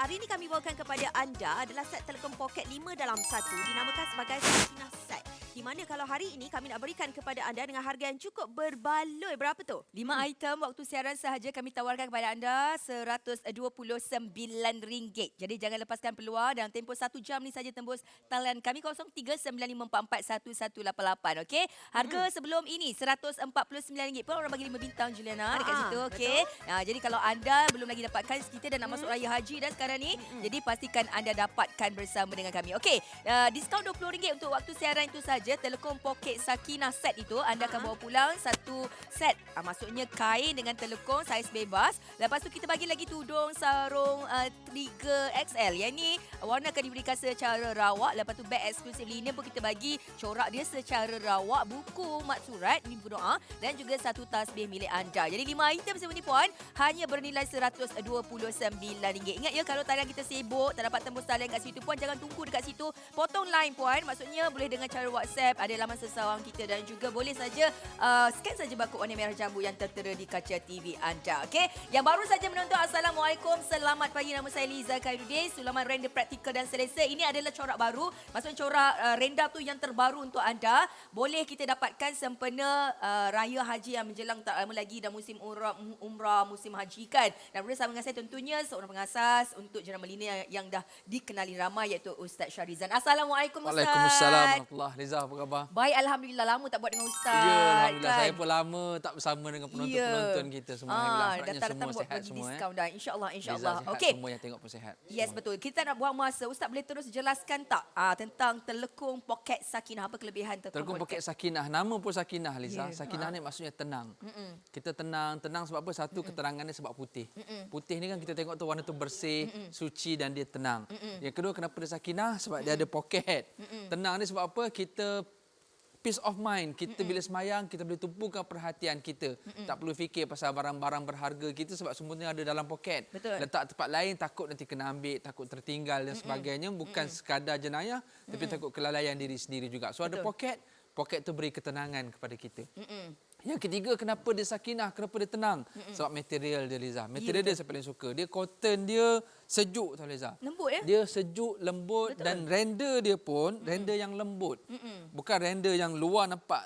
Hari ini kami bawakan kepada anda adalah set Telekom Pocket 5 dalam 1 dinamakan sebagai Sakina Set. Di mana kalau hari ini kami nak berikan kepada anda dengan harga yang cukup berbaloi. Berapa tu? 5 item waktu siaran sahaja kami tawarkan kepada anda RM129. Jadi jangan lepaskan peluang dalam tempoh 1 jam ni saja tembus talian kami 0395441188. Okey. Harga sebelum ini RM149 pun orang bagi 5 bintang Juliana dekat situ. Okey. Jadi kalau anda belum lagi dapatkan, kita dah nak masuk raya haji dah sekarang ni. Jadi pastikan anda dapatkan bersama dengan kami. Okey. Diskaun RM20 untuk waktu siaran itu saja. Telekom Pocket Sakina Set itu anda akan bawa pulang satu set. Maksudnya kain dengan telekom saiz bebas. Lepas tu kita bagi lagi tudung sarung 3XL. Yang ni warna akan diberikan secara rawak. Lepas tu beg eksklusif linen pun kita bagi corak dia secara rawak. Buku mat surat ni berdoa dan juga satu tasbih milik anda. Jadi 5 item semua ni puan hanya bernilai RM129. Ingat ya, kalau talian kita sibuk tak dapat tembus talian kat situ puan, jangan tunggu dekat situ. Potong line puan. Maksudnya boleh dengan cara WhatsApp, ada laman sesawang kita dan juga boleh saja scan saja barcode warna merah jambu yang tertera di kaca TV anda. Okey, yang baru saja menonton, Assalamualaikum, selamat pagi, nama saya Liza Khairuddin. Sulaman renda praktikal dan selesa. Ini adalah corak baru, maksudnya corak renda tu yang terbaru untuk anda. Boleh kita dapatkan sempena raya haji yang menjelang tak lama lagi dan musim umrah, musim haji kan. Dan bersama dengan saya tentunya seorang pengasas untuk jenama milenial yang dah dikenali ramai iaitu Ustaz Syarizan. Assalamualaikum Ustaz. Waalaikumsalam warahmatullahi. Liza, apa khabar? Baik, alhamdulillah, lama tak buat dengan Ustaz. Ya, alhamdulillah. Kan? Saya pun lama tak bersama dengan penonton-penonton kita semua. Alhamdulillah. Harapnya datang semua sihat semua. diskaun dah. InsyaAllah, Liza insyaAllah. sihat, Okey. semua yang tengok pun sihat. Yes, semua. betul. Kita nak buang masa. Ustaz boleh terus jelaskan tak tentang Telekom Pocket Sakinah? Apa kelebihan Telekom Pocket Sakinah. Nama pun Sakinah, Liza. Yeah. Sakinah ni maksudnya tenang. Kita tenang. Tenang sebab apa? Satu, keterangannya sebab putih. Putih ni kan kita tengok tu warna tu bersih, suci dan dia tenang. Yang kedua, kenapa dia Sakinah? Sebab dia ada pocket. Tenang ni sebab apa? Kita peace of mind. Kita bila semayang, kita boleh tumpukan perhatian kita. Tak perlu fikir pasal barang-barang berharga kita sebab semuanya ada dalam poket. Betul. Letak tempat lain, takut nanti kena ambil, takut tertinggal dan sebagainya. Bukan sekadar jenayah, tapi takut kelalaian diri sendiri juga. So ada poket, poket tu beri ketenangan kepada kita. Yang ketiga, kenapa dia sakinah, kenapa dia tenang? Sebab material dia, Liza. Material dia saya paling suka. Dia cotton dia sejuk, tau Liza. Lembut ya? Dia sejuk, lembut. Betul. Dan render dia pun render yang lembut. Bukan render yang luar nampak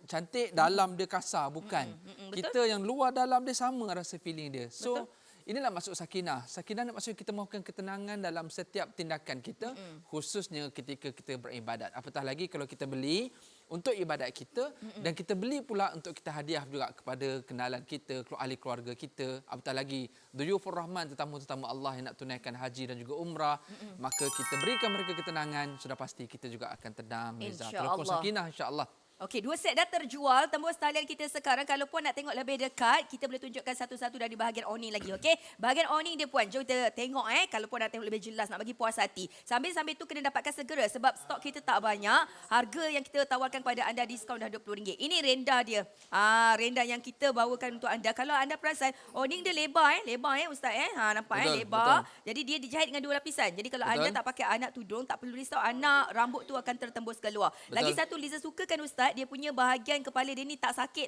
cantik, dalam dia kasar. Bukan. Kita yang luar dalam dia sama rasa feeling dia. So, inilah maksud sakinah. Sakinah ni maksud kita mahukan ketenangan dalam setiap tindakan kita, khususnya ketika kita beribadat. Apatah lagi kalau kita beli untuk ibadat kita dan kita beli pula untuk kita hadiah juga kepada kenalan kita, ahli keluarga kita. Apatah lagi Duyufur Rahman, tetamu-tetamu Allah yang nak tunaikan haji dan juga umrah. Maka kita berikan mereka ketenangan, sudah pasti kita juga akan tenang. Telekom Sakinah, insya-Allah. Okey, 2 set dah terjual. Tembus talian kita sekarang. Kalau puan nak tengok lebih dekat, kita boleh tunjukkan satu-satu dari bahagian awning lagi. Okey, bahagian awning dia puan. Jom kita tengok kalau puan nak tengok lebih jelas, nak bagi puas hati. Sambil-sambil tu kena dapatkan segera sebab stok kita tak banyak. Harga yang kita tawarkan kepada anda diskaun dah RM20. Ini renda dia. Renda yang kita bawakan untuk anda. Kalau anda perasan, awning dia lebar lebar Ustaz nampak Betul, lebar. betul. Jadi dia dijahit dengan 2 lapisan. Jadi kalau Betul. anda tak pakai anak tudung, tak perlu risau anak rambut tu akan tertembus keluar. Betul. Lagi satu Liza sukakan Ustaz, dia punya bahagian kepala dia ni tak sakit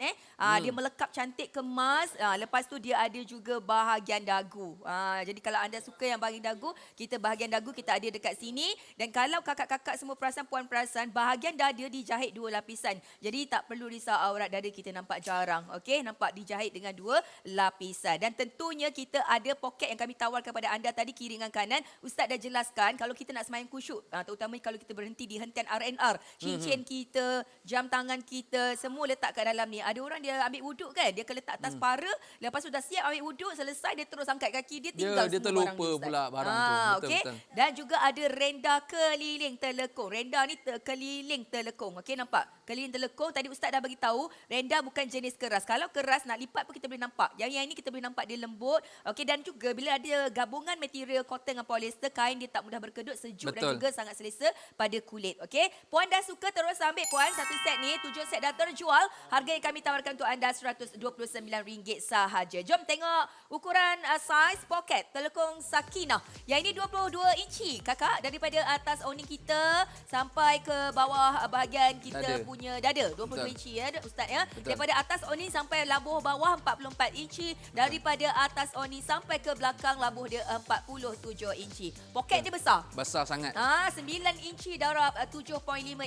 dia melekap cantik, kemas. Lepas tu dia ada juga bahagian dagu. Jadi kalau anda suka yang bahagian dagu, bahagian dagu kita ada dekat sini. Dan kalau kakak-kakak semua perasan, puan perasan, bahagian dada dijahit 2 lapisan. Jadi tak perlu risau aurat dada kita nampak jarang. Okey, nampak dijahit dengan 2 lapisan. Dan tentunya kita ada poket yang kami tawarkan kepada anda tadi, kiri dengan kanan. Ustaz dah jelaskan kalau kita nak semayang khusyuk, terutama kalau kita berhenti di hentian R&R, cincin kita, jam tangan kita, semua letak kat dalam ni. Ada orang dia ambil wuduk kan, dia akan letak atas para, lepas tu dah siap ambil wuduk, selesai dia terus angkat kaki, dia tinggal dia semua barang terlupa tu, Ustaz. pula barang tu. Betul, Okey. betul. Dan juga ada renda keliling telekong. Renda ni keliling telekong. Okey, nampak? Keliling telekong tadi Ustaz dah bagi tahu, renda bukan jenis keras. Kalau keras nak lipat pun kita boleh nampak. Yang ini kita boleh nampak dia lembut. Okey, dan juga bila ada gabungan material cotton dengan polyester, kain dia tak mudah berkedut, sejuk dan Betul. juga sangat selesa pada kulit. Okey, puan dah suka terus ambil puan satu set ni. ni 7 set dah terjual. Harga yang kami tawarkan untuk anda RM129 sahaja. Jom tengok ukuran saiz poket telekung Sakinah. Yang ini 22 inci kakak, daripada atas awning kita sampai ke bawah bahagian kita punya dada. 22 inci ya Ustaz ya. Daripada atas awning sampai labuh bawah 44 inci. Daripada atas awning sampai ke belakang labuh dia 47 inci. Poket dia besar. Besar sangat. 9 inci darab 7.5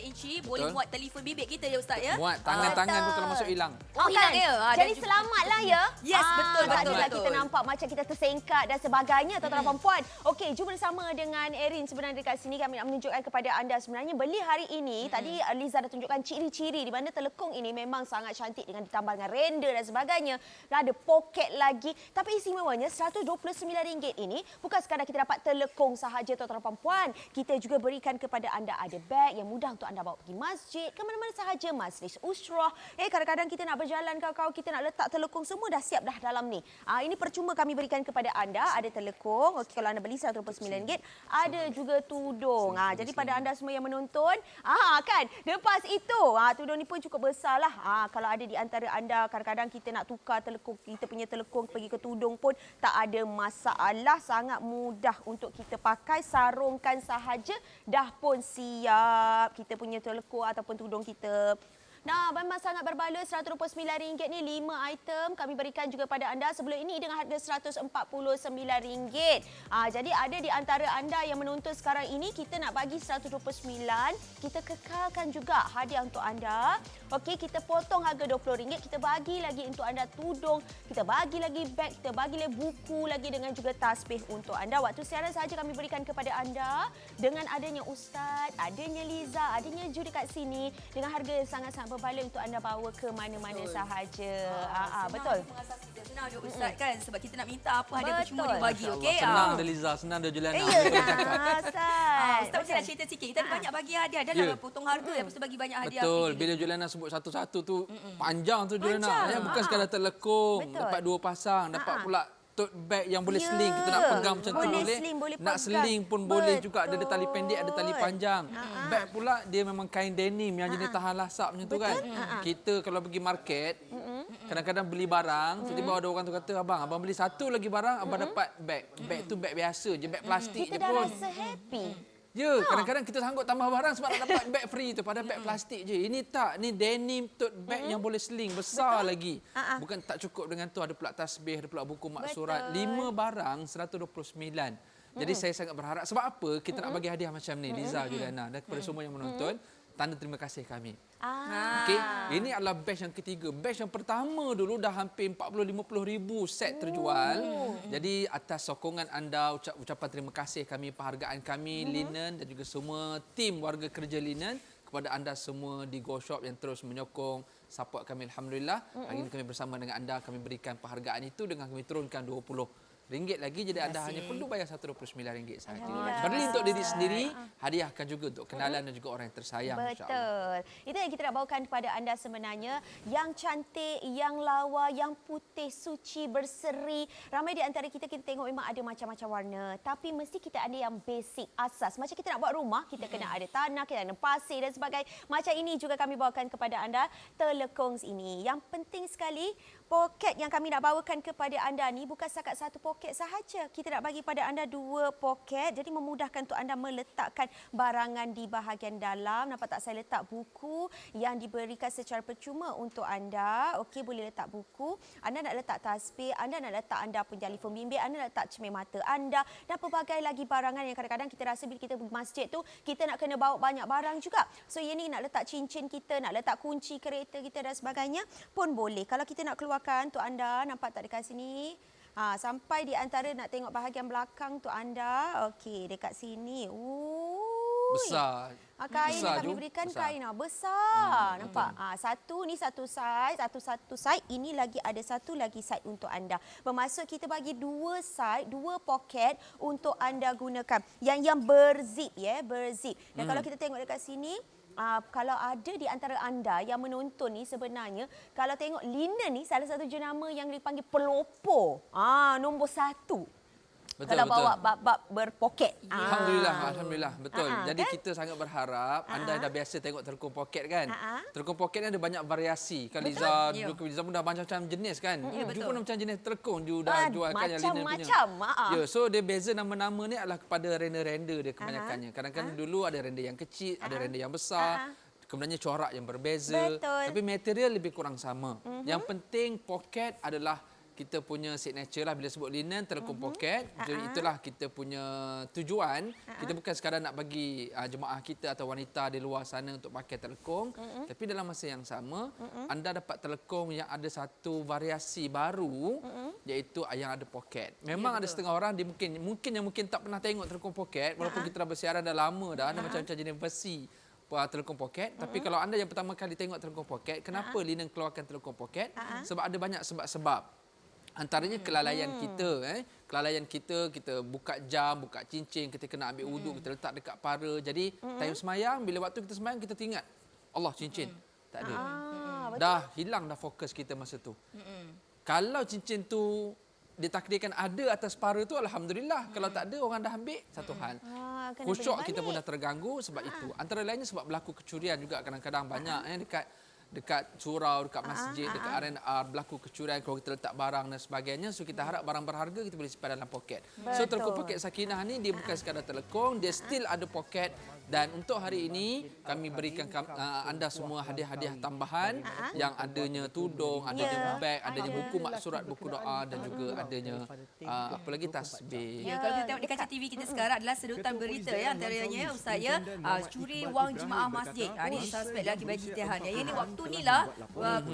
inci. Boleh muat telefon bibik kita ya Ustaz ya. Muat tangan-tangan pun kalau masuk hilang. Oh, hilang dia. Jadi selamatlah ya. Yes, betul. Tak adalah kita nampak macam kita tersengkat dan sebagainya, tuan-tuan dan puan. Okey, jumpa bersama dengan Erin sebenarnya dekat sini. Kami nak menunjukkan kepada anda sebenarnya beli hari ini. Tadi Liza dah tunjukkan ciri-ciri di mana telekung ini memang sangat cantik dengan ditambah dengan render dan sebagainya. Dan ada poket lagi. Tapi istimewanya RM129 ini bukan sekadar kita dapat telekung sahaja, tuan-tuan dan puan. Kita juga berikan kepada anda ada beg yang mudah untuk anda bawa pergi masjid, ke mana-mana sahaja, majlis usrah. Kadang-kadang kita nak berjalan kau-kau, kita nak letak telekung, semua dah siap dah dalam ni. Ini percuma kami berikan kepada anda. Ada telekung, okey, kalau anda beli RM129, ada juga tudung. Jadi pada anda semua yang menonton, kan, lepas itu, tudung ni pun cukup besar lah. Kalau ada di antara anda, kadang-kadang kita nak tukar telekung, kita punya telekung pergi ke tudung pun tak ada masalah. Sangat mudah untuk kita pakai, sarungkan sahaja, dah pun siap kita punya telekung ataupun tudung kita. Nah, memang sangat berbaloi. RM129 ni 5 item kami berikan juga pada anda sebelum ini dengan harga RM149. Jadi ada di antara anda yang menonton sekarang ini, kita nak bagi RM129, kita kekalkan juga hadiah untuk anda. Okey, kita potong harga RM20, kita bagi lagi untuk anda tudung, kita bagi lagi beg, kita bagi lagi buku lagi dengan juga tasbih untuk anda. Waktu siaran sahaja kami berikan kepada anda dengan adanya Ustaz, adanya Liza, adanya Ju dekat sini dengan harga yang sangat-sangat berbaloi untuk anda bawa ke mana-mana sahaja. Betul. Senang dia Ustaz kan, sebab kita nak minta apa hadiah percuma dia bagi, okey? Senang dia Liza, senang dia Juliana. Ustaz mesti nak cerita sikit. Kita ada banyak bagi hadiah. Dah lah potong harga, lepas tu bagi banyak hadiah. Betul. Bila Juliana sebut satu-satu tu, panjang tu Juliana. Bukan sekadar telekung, dapat 2 pasang, dapat pula tote bag yang boleh sling, kita nak pegang macam tu boleh. Nak sling pun boleh juga, ada tali pendek, ada tali panjang. Bag pula dia memang kain denim yang jenis tahan lasap macam tu kan. Kita kalau pergi market, kadang-kadang beli barang, tiba-tiba ada orang tu kata, abang beli satu lagi barang, abang dapat bag. Bag tu bag biasa je, bag plastik je pun. Kita dah rasa happy. Ya, kadang-kadang kita sanggup tambah barang sebab nak dapat beg free tu, pada beg plastik je. Ini tak, ni denim tote bag yang boleh sling, besar lagi. Bukan tak cukup dengan tu, ada pula tasbih, ada pula buku mak surat. 5 barang RM129. Jadi saya sangat berharap, sebab apa kita nak bagi hadiah macam ni, Liza, Juliana, dan kepada semua yang menonton, tanda terima kasih kami. Okey, ini adalah batch yang ketiga. Batch yang pertama dulu dah hampir 40-50 ribu set terjual. Jadi atas sokongan anda, ucapan terima kasih kami, penghargaan kami, Linen dan juga semua tim warga kerja Linen kepada anda semua di Go Shop yang terus menyokong, support kami, alhamdulillah. Hari ini kami bersama dengan anda, kami berikan penghargaan itu dengan kami turunkan RM20 lagi, jadi anda hanya perlu bayar RM129 sahaja. Beli untuk diri sendiri, hadiahkan juga untuk kenalan dan juga orang yang tersayang. Betul. Itu yang kita nak bawakan kepada anda sebenarnya. Yang cantik, yang lawa, yang putih, suci, berseri. Ramai di antara kita tengok memang ada macam-macam warna. Tapi mesti kita ada yang basic, asas. Macam kita nak buat rumah, kita kena ada tanah, kita ada pasir dan sebagainya. Macam ini juga kami bawakan kepada anda telekung ini. Yang penting sekali, poket yang kami nak bawakan kepada anda ni bukan setakat satu poket sahaja. Kita nak bagi pada anda 2 poket. Jadi memudahkan untuk anda meletakkan barangan di bahagian dalam. Nampak tak, saya letak buku yang diberikan secara percuma untuk anda. Okey, boleh letak buku. Anda nak letak tasbih, anda nak letak anda pun telefon bimbit, anda nak letak cermin mata anda dan pelbagai lagi barangan yang kadang-kadang kita rasa bila kita pergi masjid tu kita nak kena bawa banyak barang juga. So yang ni nak letak cincin kita, nak letak kunci kereta kita dan sebagainya pun boleh. Kalau kita nak keluar untuk anda, nampak tak dekat sini? Sampai di antara nak tengok bahagian belakang tu anda. Okey, dekat sini. Besar. Kain yang kami berikan kain besar. Nampak? Ni satu side, satu side. Ini lagi ada satu lagi side untuk anda. Bermaksud kita bagi 2 side, 2 poket untuk anda gunakan. Yang berzip ya, berzip. Dan kalau kita tengok dekat sini, kalau ada di antara anda yang menonton ni sebenarnya, kalau tengok Linen ni salah satu jenama yang dipanggil pelopor. Nombor 1. Betul, kalau betul. bawa bab-bab berpoket. Alhamdulillah, betul. Jadi kan? kita sangat berharap anda dah biasa tengok telekong poket kan. Telekong poket ni ada banyak variasi. Kan Liza, Ya. dulu Liza pun dah macam-macam jenis kan. Ya, You betul. pun macam jenis telekong you dah jual kan yang linen punya. Macam-macam. Ya, so dia beza nama-nama ni adalah kepada renda-renda dia kebanyakannya. Kadang-kadang dulu ada renda yang kecil, ada renda yang besar. Kemudiannya corak yang berbeza. Betul. Tapi material lebih kurang sama. Yang penting poket adalah kita punya signature lah. Bila sebut linen, telekong poket. Jadi itulah kita punya tujuan. Kita bukan sekadar nak bagi jemaah kita atau wanita di luar sana untuk pakai telekong. Tapi dalam masa yang sama, anda dapat telekong yang ada satu variasi baru, iaitu yang ada poket. Memang ada setengah orang, dia mungkin tak pernah tengok telekong poket, walaupun kita dah bersiaran dah lama dah, ada macam-macam jenis versi telekong poket. Tapi kalau anda yang pertama kali tengok telekong poket, kenapa linen keluarkan telekong poket? Sebab ada banyak sebab-sebab. Antaranya kelalaian kita. Kelalaian kita buka jam, buka cincin, kita kena ambil wuduk, kita letak dekat para. Jadi time semayang, bila waktu kita semayang, kita teringat, Allah cincin. Tak ada. Dah hilang dah fokus kita masa tu. Kalau cincin tu ditakdirkan ada atas para tu, alhamdulillah. Kalau tak ada, orang dah ambil, satu hal. Kena Khusyuk balik. kita pun dah terganggu sebab itu. Antara lainnya sebab berlaku kecurian juga kadang-kadang banyak dekat surau, dekat masjid, dekat R&R berlaku kecurian kalau kita letak barang dan sebagainya. So kita harap barang berharga kita boleh simpan dalam poket. So telekong poket Sakinah ni dia bukan sekadar telekong, dia still ada poket. Dan untuk hari ini kami berikan anda semua hadiah-hadiah tambahan yang adanya tudung, adanya beg, adanya buku maksurat, buku doa dan juga adanya apa lagi tasbih. Ya, kalau kita tengok di kaca TV kita sekarang adalah sedutan berita antaranya Ustaz curi wang jemaah masjid. Ini suspek lagi bagi Tihan. Yang ini waktu ni lah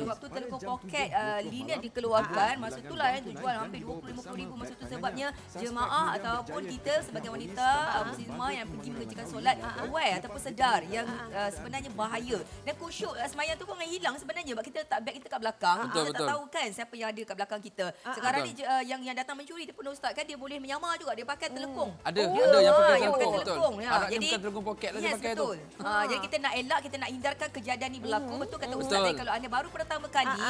waktu telekong poket linen dikeluarkan, masa itulah yang terjual hampir 20-50 ribu masa tu sebabnya jemaah ataupun kita sebagai wanita muslimah yang pergi mengerjakan solat aware ataupun sedar yang sebenarnya bahaya dan khusyuk semayang tu pun hilang sebenarnya sebab kita letak beg kita kat belakang. Kita tak tahu kan siapa yang ada kat belakang kita. Sekarang ni yang datang mencuri dia pun Ustaz kan dia boleh menyamar juga, dia pakai telekong. Ada yang pakai yang telekong, betul. telekong. Harapnya Jadi bukan telekong poket lah dia yes, pakai betul. tu. Jadi kita nak elak, kita nak hindarkan kejadian ni berlaku. Betul kata Ustaz tadi, kalau anda baru pertama kali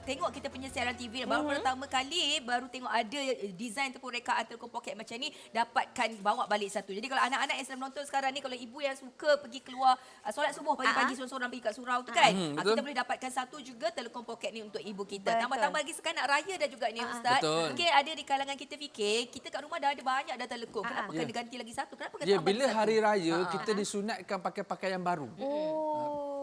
tengok kita punya siaran TV, baru pertama kali baru tengok ada design ataupun rekaan telekong poket macam ni, dapatkan bawa balik satu. Jadi kalau anak-anak yang sedang menonton sekarang ni, kalau ibu yang suka pergi keluar solat subuh pagi-pagi seorang-seorang pergi kat surau tu kan, kita boleh dapatkan satu juga telekong poket ni untuk ibu kita. Tambah-tambah lagi sekarang nak raya dah juga ni Ustaz. Betul. Mungkin ada di kalangan kita fikir kita kat rumah dah ada banyak dah telekong, kenapa kena ganti lagi satu? Kenapa kena tambah Bila satu? hari raya kita disunatkan pakai pakaian baru.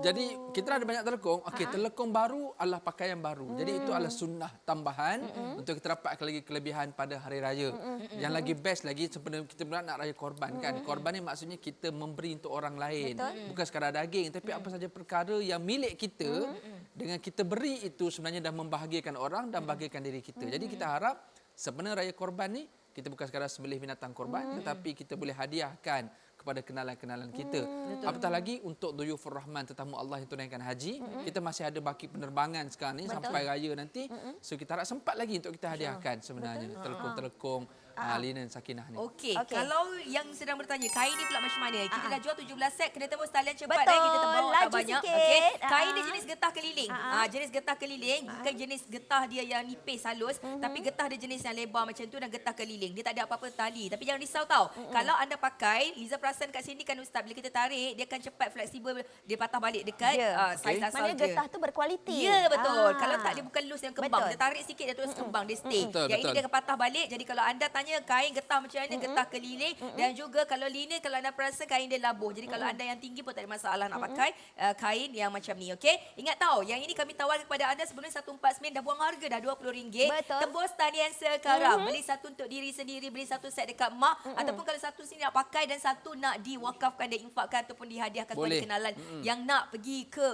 Jadi kita ada banyak telekong. Okey, telekong baru adalah pakaian baru. Jadi itu adalah sunnah tambahan untuk kita dapatkan lagi kelebihan pada hari raya. Yang lagi best lagi sebenarnya kita nak raya korban kan. Korban ni maksudnya kita memberi untuk orang lain. Bukan sekadar daging tapi apa saja perkara yang milik kita dengan kita beri itu sebenarnya dah membahagiakan orang dan membahagiakan diri kita. Jadi kita harap sebenarnya raya korban ni kita bukan sekadar sembelih binatang korban tetapi kita boleh hadiahkan kepada kenalan-kenalan kita. Apatah lagi untuk Duyufur Rahman, tetamu Allah yang tunaikan haji. Kita masih ada baki penerbangan sekarang ni sampai raya nanti. So kita harap sempat lagi untuk kita hadiahkan sebenarnya telekong-telekong linen Sakinah ni. Okey, kalau yang sedang bertanya kain ni pula macam mana? Kita dah jual 17 set, kena tembus talian cepat Betul, kita terbawa tak laju banyak. sikit. Okey, kain dia jenis getah keliling. Jenis getah keliling, bukan jenis getah dia yang nipis halus, tapi getah dia jenis yang lebar macam tu dan getah keliling. Dia tak ada apa-apa tali. Tapi jangan risau tau. Kalau anda pakai, Liza perasan kat sini kan Ustaz, bila kita tarik dia akan cepat fleksibel, dia patah balik dekat saiz asal Maknanya dia. getah tu berkualiti. Ya, betul. Kalau tak dia bukan loose yang kembang. Betul. Dia tarik sikit dia terus kembang, dia stay. Betul, Yang ini betul. dia akan patah balik. Jadi kalau anda tanya kain getah macam mana, getah keliling dan juga kalau linen, kalau anda perasan kain dia labuh. Jadi kalau anda yang tinggi pun tak ada masalah nak pakai kain yang macam ni, okey? Ingat tahu, yang ini kami tawarkan kepada anda sebelum 149 dah buang harga dah RM20. Betul. Tembus talian sekarang. Beli satu untuk diri sendiri, beli satu set dekat mak ataupun kalau satu sini nak pakai dan satu nak diwakafkan dan infakkan ataupun dihadiahkan kepada Boleh. kenalan yang nak pergi ke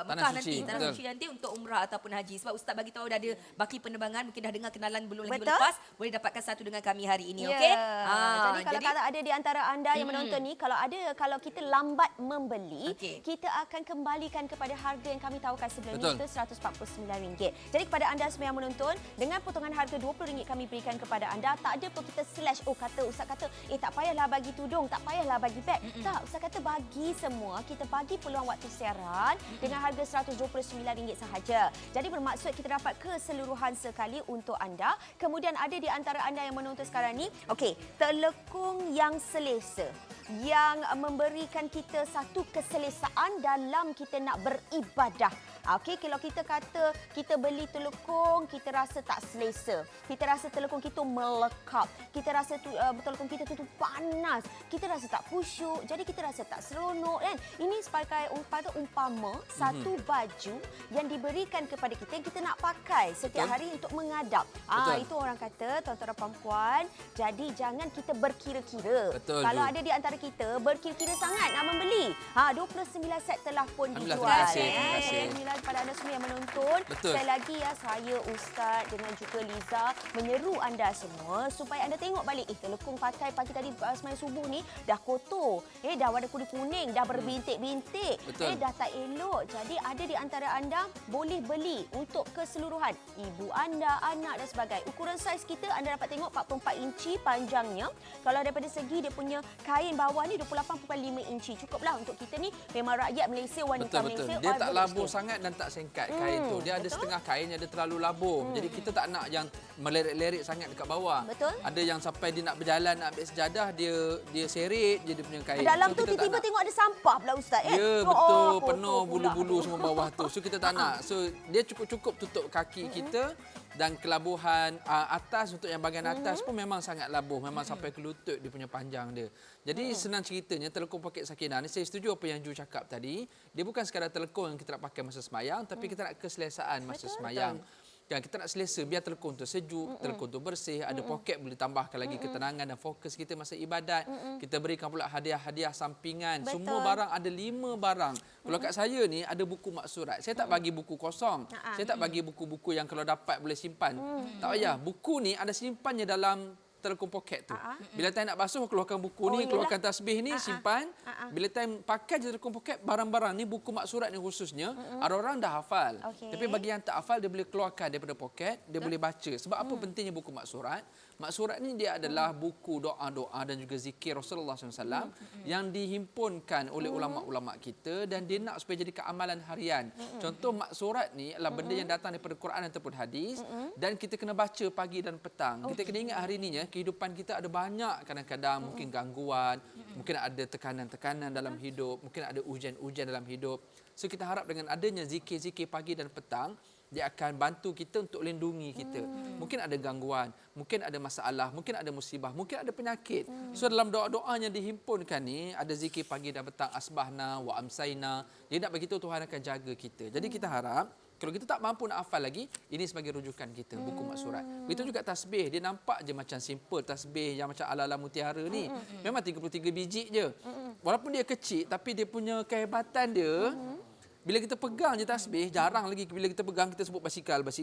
Mekah nanti, tanah suci nanti untuk umrah ataupun haji. Sebab Ustaz bagi tahu dah ada baki penerbangan, mungkin dah dengar kenalan belum lagi Betul. berlepas, boleh dapatkan satu dengan kami hari ini, Ya. okey? Jadi kalau ada di antara anda yang menonton ni, kalau kita lambat membeli, Okey. kita akan kembalikan kepada harga yang kami tawarkan sebelum Betul. ni, itu RM149. Jadi kepada anda semua yang menonton, dengan potongan harga RM20 kami berikan kepada anda, tak ada pun kita slash, Ustaz kata, tak payahlah bagi tudung, tak payahlah bagi beg. Tak, Ustaz kata bagi semua, kita bagi peluang waktu siaran dengan harga RM129 sahaja. Jadi bermaksud kita dapat keseluruhan sekali untuk anda. Kemudian ada di antara anda yang yang menonton sekarang ni. Okey, telekung yang selesa, yang memberikan kita satu keselesaan dalam kita nak beribadah. Okey, kalau kita kata kita beli telekung, kita rasa tak selesa. Kita rasa telekung kita melekap. Kita rasa telekung kita tu panas. Kita rasa tak khusyuk. Jadi kita rasa tak seronok kan. Ini sebagai umpama satu baju yang diberikan kepada kita yang kita nak pakai setiap hari untuk mengadap. Itu orang kata tuan-tuan dan puan-puan, jadi jangan kita berkira-kira. Kalau ada di antara kita berkira-kira sangat nak membeli. 29 set telah pun dijual. Terima kasih. Pada anda semua yang menonton. Sekali lagi ya, saya Ustaz dengan juga Liza menyeru anda semua supaya anda tengok balik telekung pakai pagi tadi semasa subuh ni dah kotor, dah warna kuning-kuning, dah berbintik-bintik, dah tak elok. Jadi ada di antara anda boleh beli untuk keseluruhan ibu anda, anak dan sebagainya. Ukuran saiz kita anda dapat tengok 44 inci panjangnya. Kalau daripada segi dia punya kain bawah ni 28.5 inci. Cukuplah untuk kita ni memang rakyat Malaysia, wanita Malaysia. Dia tak labur sangat dan tak singkat kain tu. Dia ada setengah kain yang ada terlalu labur. Jadi kita tak nak yang melerik-lerik sangat dekat bawah. Ada yang sampai dia nak berjalan nak ambil sejadah, dia seret je dia punya kain. Dalam tu tiba-tiba tengok ada sampah pula Ustaz. Ya, betul. Penuh bulu-bulu semua bawah tu. So kita tak nak. So dia cukup-cukup tutup kaki kita. Dan kelabuhan atas untuk yang bahagian atas pun memang sangat labuh. Memang sampai ke lutut dia punya panjang dia. Jadi senang ceritanya telekung poket Sakinah ni, saya setuju apa yang Ju cakap tadi. Dia bukan sekadar telekung yang kita nak pakai masa semayang, tapi kita nak keselesaan masa semayang. Dan kita nak selesa biar telekung tu sejuk, telekung tu bersih, ada poket boleh tambahkan lagi ketenangan dan fokus kita masa ibadat. Kita berikan pula hadiah-hadiah sampingan. Semua barang ada 5 barang. Kalau kat saya ni ada buku maksurat. Saya tak bagi buku kosong. Saya tak bagi buku-buku yang kalau dapat boleh simpan. Tak payah. Buku ni ada simpannya dalam telekung poket tu. Bila time nak basuh, keluarkan buku ni, keluarkan tasbih ni, simpan. Bila time pakai je telekung poket, barang-barang ni, buku maksurat ni khususnya, ada orang dah hafal. Tapi bagi yang tak hafal, dia boleh keluarkan daripada poket, dia boleh baca. Sebab apa pentingnya buku maksurat? Maksurat ni dia adalah buku doa-doa dan juga zikir Rasulullah SAW yang dihimpunkan oleh ulama'-ulama' kita dan dia nak supaya jadi keamalan harian. Contoh maksurat ni adalah benda yang datang daripada Quran ataupun hadis dan kita kena baca pagi dan petang. Kita kena ingat hari ni kehidupan kita ada banyak kadang-kadang mungkin gangguan, mungkin ada tekanan-tekanan dalam hidup, mungkin ada ujian-ujian dalam hidup. So kita harap dengan adanya zikir-zikir pagi dan petang, dia akan bantu kita untuk lindungi kita. Mungkin ada gangguan, mungkin ada masalah, mungkin ada musibah, mungkin ada penyakit. So dalam doa-doa yang dihimpunkan ni, ada zikir pagi dan petang, asbahna wa amsaina. Dia nak beritahu Tuhan akan jaga kita. Jadi kita harap, kalau kita tak mampu nak hafal lagi, ini sebagai rujukan kita, buku maksurat. Begitu juga tasbih, dia nampak je macam simple tasbih yang macam ala-ala mutiara ni. Memang 33 biji je. Walaupun dia kecil, tapi dia punya kehebatan dia, bila kita pegang je tasbih, jarang lagi bila kita pegang kita sebut basikal. Tak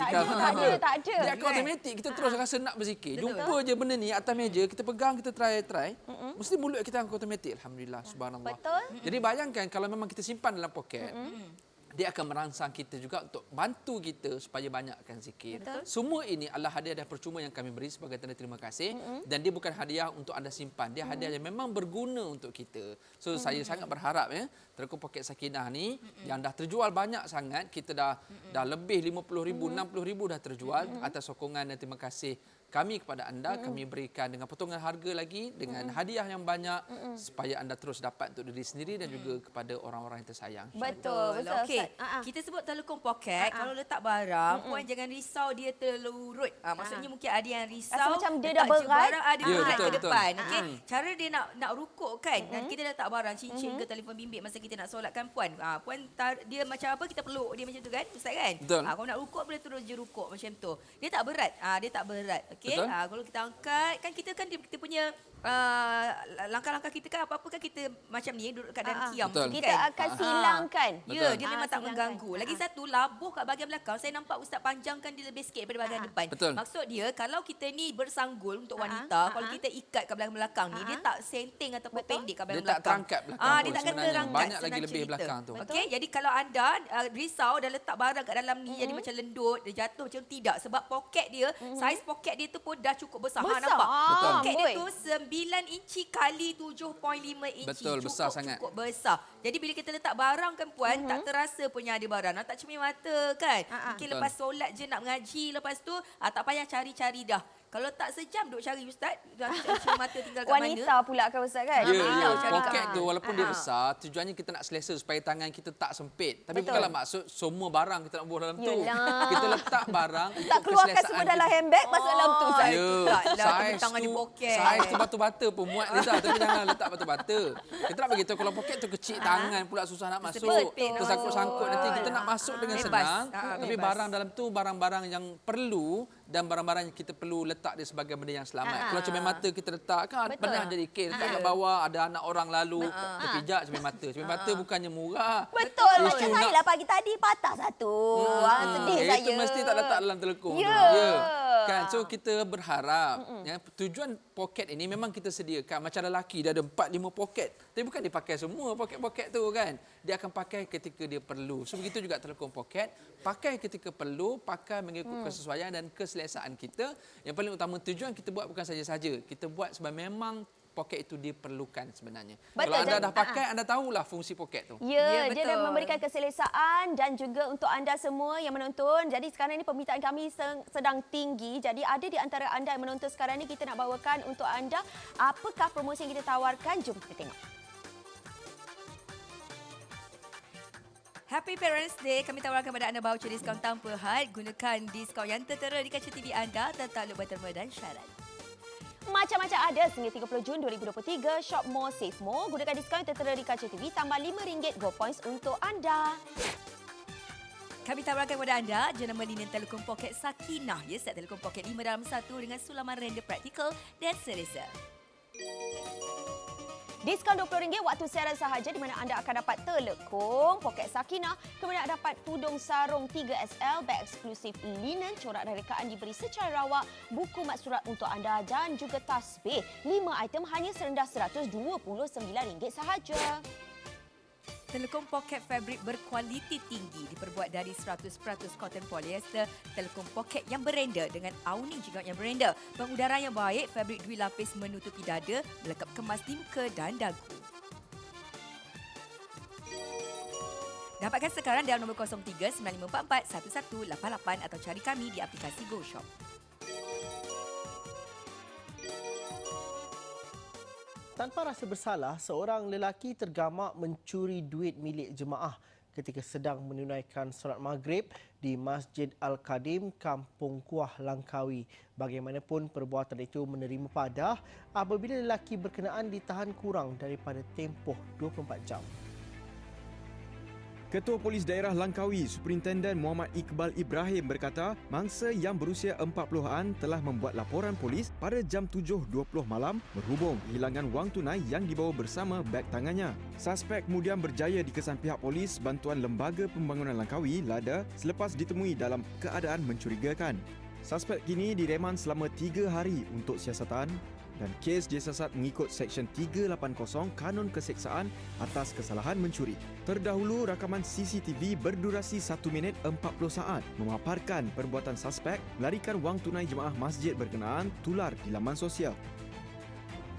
ada. Dia akan automatik, kita terus rasa nak berzikir. Jumpa je benda ni atas meja, kita pegang, kita try. Mesti mulut kita akan automatik. Alhamdulillah, subhanallah. Betul. Jadi bayangkan kalau memang kita simpan dalam poket, dia akan merangsang kita juga untuk bantu kita supaya banyakkan zikir. Semua ini adalah hadiah percuma yang kami beri sebagai tanda terima kasih dan dia bukan hadiah untuk anda simpan. Dia hadiah yang memang berguna untuk kita. So saya sangat berharap telekung poket Sakinah ni yang dah terjual banyak sangat, kita dah lebih 50,000, 60,000 dah terjual atas sokongan dan terima kasih kami kepada anda. Kami berikan dengan potongan harga lagi, dengan hadiah yang banyak supaya anda terus dapat untuk diri sendiri dan juga kepada orang-orang yang tersayang. Betul. Okey, kita sebut telekung poket. Kalau letak barang, puan jangan risau dia terlurut. Maksudnya mungkin ada yang risau. Rasa macam dia dah letak je berat. Barang ada berat ke betul. depan. Okey, cara dia nak rukuk kan. Dan kita letak barang cincin ke telefon bimbit masa kita nak solatkan puan. Puan dia macam apa, kita peluk dia macam tu kan, Ustaz kan? Betul. Kalau nak rukuk boleh terus je rukuk macam tu. Dia tak berat. Dia tak berat. Okey. Kalau kita angkat kan kita punya langkah-langkah kita kan apa-apa kan kita macam ni duduk kat dalam kiam Betul. Kita akan silangkan. Ya, dia memang tak silangkan. mengganggu. Lagi satu, labuh kat bahagian belakang. Saya nampak Ustaz panjangkan dia lebih sikit daripada bahagian depan. Betul. Maksud dia, kalau kita ni bersanggul untuk wanita, kalau kita ikat kat belakang ni, dia tak senting ataupun pendek kat belakang. Dia tak terangkat belakang Dia pun takkan sebenarnya. terangkat. Banyak lagi senang lebih cerita. belakang tu. Okey, jadi kalau anda risau dan letak barang kat dalam ni jadi macam lendut, dia jatuh macam tidak. Sebab poket dia, saiz poket dia tu pun dah cukup besar. Besar. Nampak? Betul. Poket dia tu 9 inci kali 7.5 inci. Betul, besar sangat. Cukup besar. Jadi bila kita letak barang kan Puan, tak terasa punya ada barang. Tak cermin mata kan. Mungkin lepas solat je nak mengaji, lepas tu tak payah cari-cari dah. Kalau tak sejam duk cari Ustaz, dah cermin mata tinggal kat mana. Wanita pula kan Ustaz kan? Ya, cari poket kat tu walaupun dia besar, tujuannya kita nak selesa supaya tangan kita tak sempit. Tapi Betul. bukanlah maksud semua barang kita nak buang dalam tu. Yelah. Kita letak barang Tak untuk keluarkan keselesaan semua dalam kita. handbag, masuk dalam tu Ustaz. Ya, Saiz tangan di poket. Saiz tu batu-bata pun muat Liza. Tapi jangan letak batu-bata. Kita nak beritahu kalau poket tu kecil, tangan pula susah nak masuk. Betul. Tersangkut-sangkut nanti kita nak masuk dengan Bebas. senang. Tapi Bebas. barang dalam tu barang-barang yang perlu dan barang-barang yang kita perlu letak dia sebagai benda yang selamat. Kalau cermin mata kita letak kan Betul. pernah jadi kes letak kat bawah, ada anak orang lalu terpijak cermin mata. Cermin mata bukannya murah. Betul. Isu Macam saya nak- lah pagi tadi patah satu. Sedih saya. Itu mesti tak letak dalam telekung tu. Ya. Kan, so kita berharap tujuan poket ini memang kita sediakan. Macam lelaki dia ada 4-5 poket. Tapi bukan dia pakai semua poket-poket tu kan. Dia akan pakai ketika dia perlu. So begitu juga telekung poket. Pakai ketika perlu, pakai mengikut kesesuaian dan keselesaan kita. Yang paling utama tujuan kita buat bukan saja-saja. Kita buat sebab memang poket itu diperlukan sebenarnya. Betul, Kalau anda jadi- dah pakai, anda tahulah fungsi poket tu. Ya, Ya, dia betul. dah memberikan keselesaan dan juga untuk anda semua yang menonton. Jadi sekarang ni permintaan kami sedang tinggi. Jadi ada di antara anda yang menonton sekarang ni, kita nak bawakan untuk anda apakah promosi yang kita tawarkan. Jom kita tengok. Happy Parents Day. Kami tawarkan kepada anda voucher diskaun tanpa had. Gunakan diskaun yang tertera di kaca TV anda. Tertakluk berterma dan syarat. Macam-macam ada sehingga 30 Jun 2023. Shop More Save More. Gunakan diskaun yang tertera di kaca TV. Tambah RM5 Go Points untuk anda. Kami tawarkan kepada anda jenama linen Telekom Pocket Sakinah. Ya, set Telekom Pocket 5 dalam 1 dengan sulaman render praktikal dan selesa. Diskaun RM20 waktu siaran sahaja di mana anda akan dapat telekung, poket Sakinah, kemudian dapat tudung sarung 3SL, beg eksklusif linen, corak dan rekaan diberi secara rawak, buku mat surat untuk anda dan juga tasbih. 5 item hanya serendah RM129 sahaja. Telekom Pocket Fabric berkualiti tinggi diperbuat dari 100% cotton polyester. Telekom Pocket yang berenda dengan awning juga yang berenda. Pengudara yang baik, fabrik dui lapis menutupi dada, melekap kemas di muka dan dagu. Dapatkan sekarang dalam nombor 03 9544 1188 atau cari kami di aplikasi GoShop. Tanpa rasa bersalah, seorang lelaki tergamak mencuri duit milik jemaah ketika sedang menunaikan solat maghrib di Masjid Al-Qadim, Kampung Kuah, Langkawi. Bagaimanapun, perbuatan itu menerima padah apabila lelaki berkenaan ditahan kurang daripada tempoh 24 jam. Ketua Polis Daerah Langkawi, Superintenden Muhammad Iqbal Ibrahim berkata, mangsa yang berusia 40-an telah membuat laporan polis pada jam 7.20 malam berhubung kehilangan wang tunai yang dibawa bersama beg tangannya. Suspek kemudian berjaya dikesan pihak polis bantuan Lembaga Pembangunan Langkawi, LADA, selepas ditemui dalam keadaan mencurigakan. Suspek kini direman selama 3 hari untuk siasatan dan kes disiasat mengikut Seksyen 380 Kanun Keseksaan atas kesalahan mencuri. Terdahulu, rakaman CCTV berdurasi 1 minit 40 saat memaparkan perbuatan suspek melarikan wang tunai jemaah masjid berkenaan tular di laman sosial.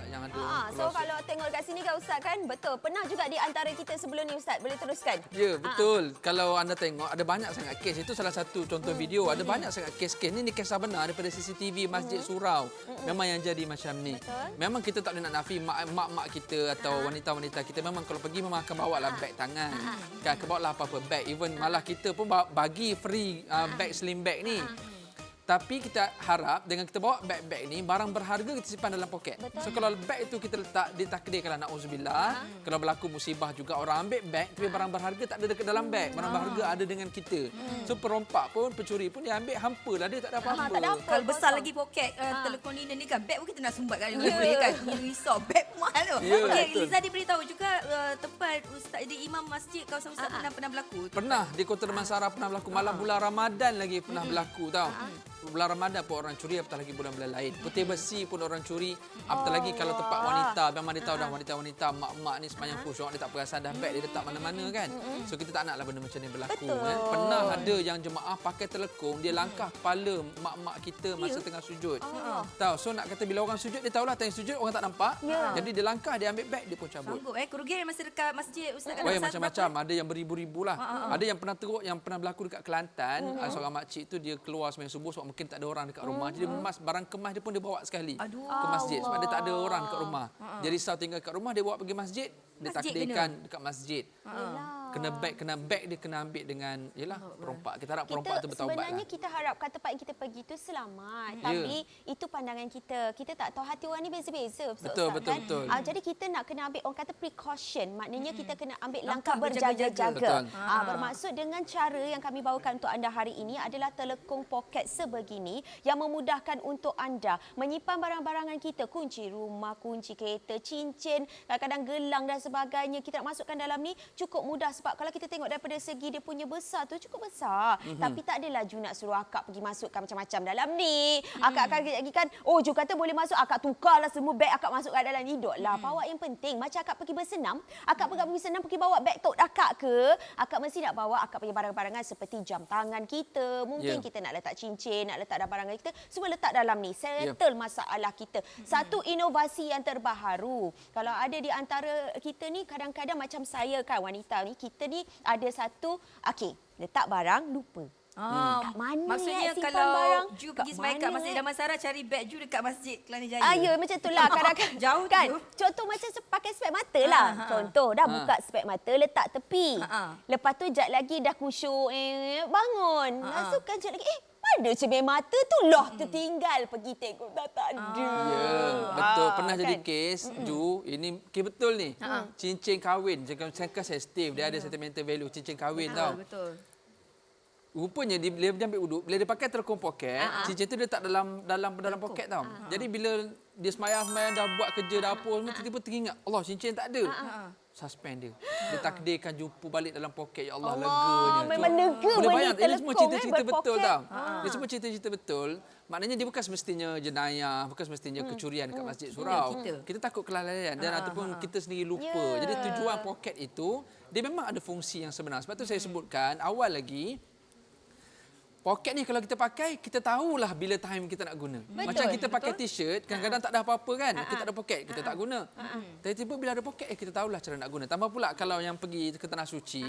Yang ada So kalau tengok dekat sini kan Ustaz kan, betul. Pernah juga di antara kita sebelum ni Ustaz, boleh teruskan? Ya, betul. Kalau anda tengok, ada banyak sangat kes. Itu salah satu contoh video. Ada banyak sangat kes-kes. Ini kisah benar daripada CCTV Masjid Surau. Memang yang jadi macam ni. Betul. Memang kita tak boleh nak nafi mak-mak kita atau wanita-wanita kita. Memang kalau pergi memang akan bawa lah beg tangan. Kan, bawa lah apa-apa beg. Even malah kita pun bagi free beg slim bag ni. Tapi kita harap dengan kita bawa beg-beg ni, barang berharga kita simpan dalam poket. Betul. So kalau beg itu kita letak, ditakdirkanlah na'udzubillah. Kalau berlaku musibah juga orang ambil beg, tapi barang berharga tak ada dekat dalam beg. Barang berharga ada dengan kita. So perompak pun, pencuri pun dia ambil hampa lah, dia tak ada apa-apa. tak ada apa. Kalau besar lagi poket telekon linen ni kan, beg pun kita nak sumbat kan. Boleh kan? Risau beg mahal tu. Ya, Okey, betul. Liza diberitahu juga tempat ustaz di imam masjid kawasan ustaz pernah berlaku. Pernah di Kota Damansara pernah berlaku. Malam bulan Ramadan lagi pernah berlaku tau. bulan Ramadan pun orang curi, apatah lagi bulan-bulan lain. Putih besi pun orang curi, apatah lagi kalau tempat wanita. Memang dia tahu dah wanita-wanita, mak-mak ni semayang khusyuk, dia tak perasan dah beg dia letak mana-mana kan. So kita tak naklah benda macam ni berlaku. Pernah ada yang jemaah pakai telekung, dia langkah kepala mak-mak kita masa tengah sujud. Tahu, so nak kata bila orang sujud, dia tahulah tengah sujud, orang tak nampak. Jadi dia langkah, dia ambil beg, dia pun cabut. Sanggup kerugian masa dekat masjid Ustaz kan? Macam-macam. Ada yang beribu-ribu lah. Ada yang pernah teruk, yang pernah berlaku dekat Kelantan. Seorang makcik tu dia keluar sembahyang subuh sebab mungkin tak ada orang dekat rumah. Jadi barang kemas dia pun dia bawa sekali ke masjid sebab dia tak ada orang dekat rumah. Dia risau tinggal kat rumah, dia bawa pergi masjid. Dia takdirkan dekat masjid. Kena beg dia kena ambil dengan perompak. Kita harap perompak tu bertaubat lah. Sebenarnya kita harapkan tempat yang kita pergi tu selamat. Tapi itu pandangan kita. Kita tak tahu hati orang ni beza-beza. Betul. Jadi kita nak kena ambil orang kata precaution. Maknanya kita kena ambil langkah berjaga-jaga. Bermaksud dengan cara yang kami bawakan untuk anda hari ini adalah telekung poket sebegini yang memudahkan untuk anda menyimpan barang-barangan kita. Kunci rumah, kunci kereta, cincin, kadang-kadang gelang dan sebagainya. Kita nak masukkan dalam ni cukup mudah sebab kalau kita tengok daripada segi dia punya besar tu cukup besar. Tapi tak adalah Ju nak suruh akak pergi masukkan macam-macam dalam ni. Akak akan lagi kan, Ju kata boleh masuk, akak tukarlah semua beg akak masukkan dalam ni. Duduklah, bawa yang penting. Macam akak pergi bersenam, akak pergi senam pergi bawa beg tote akak ke, akak mesti nak bawa akak punya barang-barangan seperti jam tangan kita. Mungkin kita nak letak cincin, nak letak barang kita, semua letak dalam ni. Settle masalah kita. Satu inovasi yang terbaharu. Kalau ada di antara kita ni kadang-kadang macam saya kan, wanita ni, kita ni ada satu, letak barang lupa. Kat mana maksudnya simpan kalau barang? Ju pergi sembahyang kat Masjid Damansara, cari beg Ju dekat Masjid Kelana Jaya. Ya, macam itulah kadang-kadang. Jauh kan. tu. Contoh macam pakai spek mata lah. Contoh dah buka spek mata, letak tepi. Lepas tu jap lagi dah khusyuk, bangun. Lepas kan jap lagi, mana cermin mata tu lah tertinggal, pergi tengok tak ada. Ya, betul. Pernah jadi kes, Ju, ini kes betul ni. Cincin kahwin, saya sensitif, dia ada sentimental value cincin kahwin tau. Betul. Rupanya bila dia ambil uduk, bila dia pakai telekung poket, cincin tu dia tak dalam poket tau. Jadi bila dia semayang dah buat kerja dapur, tiba-tiba teringat, Allah, cincin tak ada. Suspend dia. Dia takdirkan jumpa balik dalam poket. Ya Allah, leganya. Memang lega boleh beli bayang, ini semua telekung, cerita-cerita betul berpoket. tau. Dia semua cerita-cerita betul. Maknanya dia bukan semestinya jenayah, bukan semestinya kecurian kat masjid surau. Kita takut kelalaian dan ataupun kita sendiri lupa. Jadi tujuan poket itu, dia memang ada fungsi yang sebenar. Sebab tu saya sebutkan awal lagi, poket ni kalau kita pakai, kita tahulah bila time kita nak guna. Macam kita pakai t-shirt, kadang-kadang tak ada apa-apa kan. Kita ada poket, kita tak guna. Tiba-tiba bila ada poket, kita tahulah cara nak guna. Tambah pula kalau yang pergi ke Tanah Suci,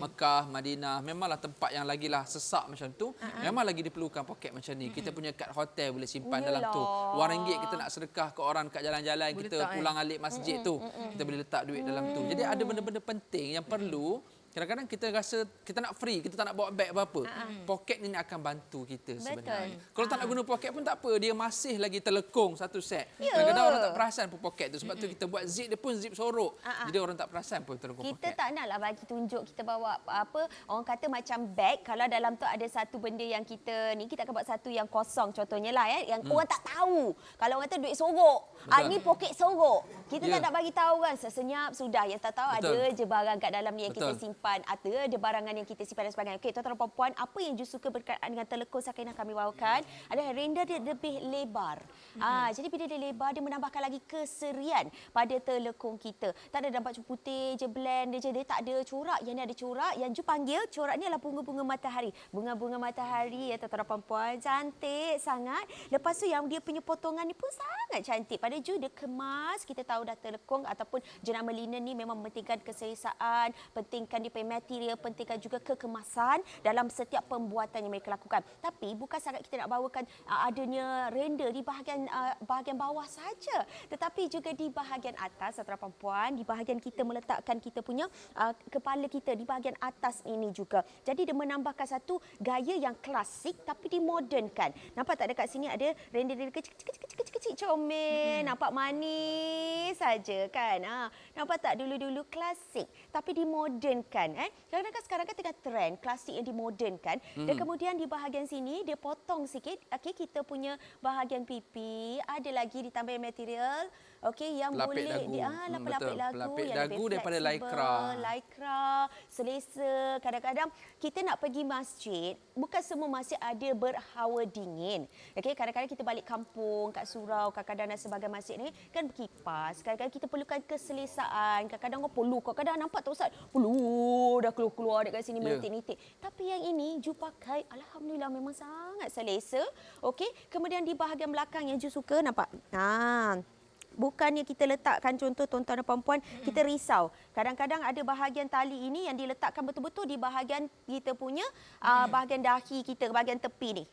Mekah, Madinah, memanglah tempat yang lagilah sesak macam tu, memang lagi diperlukan poket macam ni. Kita punya kad hotel boleh simpan dalam tu. RM1 kita nak sedekah ke orang kat jalan-jalan, kita pulang alik masjid tu, kita boleh letak duit dalam tu. Jadi ada benda-benda penting yang perlu. Kadang-kadang kita rasa kita nak free, kita tak nak bawa beg apa-apa. Poket ni akan bantu kita sebenarnya. Kalau tak nak guna poket pun tak apa, dia masih lagi telekung satu set. Kadang-kadang orang tak perasan pun poket tu. Sebab tu kita buat zip dia pun zip sorok. Jadi orang tak perasan pun telekung poket. Kita tak naklah bagi tunjuk kita bawa apa, orang kata macam beg, kalau dalam tu ada satu benda yang kita akan buat satu yang kosong contohnya lah yang orang tak tahu. Kalau orang kata duit sorok, ni poket sorok. Kita tak nak bagi tahu kan, sesenyap sudah, yang tak tahu ada je barang kat dalam ni yang kita simpan. Ada barangan yang kita simpan dan sebagainya. Okey, tuan-tuan dan puan, apa yang Ju suka berkaitan dengan telekung Sakinah kami bawakan adalah render dia lebih lebar. Jadi bila dia lebar, dia menambahkan lagi keserian pada telekung kita. Tak ada nampak putih je, blend je, dia tak ada corak. Yang ni ada corak, yang Ju panggil corak ni adalah bunga-bunga matahari. Bunga-bunga matahari ya tuan-tuan dan puan, cantik sangat. Lepas tu yang dia punya potongan ni pun sangat cantik. Pada Ju dia kemas, kita tahu dah telekung ataupun jenama linen ni memang mementingkan keselesaan, pentingkan dia material, pentingkan juga kekemasan dalam setiap pembuatan yang mereka lakukan. Tapi bukan sangat kita nak bawakan adanya render di bahagian bawah saja, tetapi juga di bahagian atas, tuan-tuan dan puan, di bahagian kita meletakkan kita punya kepala kita di bahagian atas ini juga. Jadi dia menambahkan satu gaya yang klasik tapi dimodernkan. Nampak tak dekat sini ada render kecil-kecil comel, nampak manis saja kan. Nampak tak dulu-dulu klasik tapi dimodernkan. kan. Kadang-kadang sekarang kan tengah trend klasik yang dimodernkan. Dan kemudian di bahagian sini dia potong sikit. Okey, kita punya bahagian pipi ada lagi ditambah material. Okey, yang Pelapik boleh dagu. pelapik Betul. dagu Pelapik yang dagu lebih daripada fleksibel, lycra, selesa. Kadang-kadang kita nak pergi masjid, bukan semua masjid ada berhawa dingin. Okey, kadang-kadang kita balik kampung kat surau, kadang-kadang dan sebagai masjid ni kan berkipas. Kadang-kadang kita perlukan keselesaan. Kadang-kadang orang perlu, kadang-kadang nampak tak Ustaz, perlu dah keluar-keluar dekat sini menitik-nitik. Tapi yang ini Ju pakai, alhamdulillah memang sangat selesa. Okey, kemudian di bahagian belakang yang Ju suka nampak. Bukannya kita letakkan, contoh tuan-tuan dan puan-puan, kita risau. Kadang-kadang ada bahagian tali ini yang diletakkan betul-betul di bahagian kita punya bahagian dahi kita, bahagian tepi ni.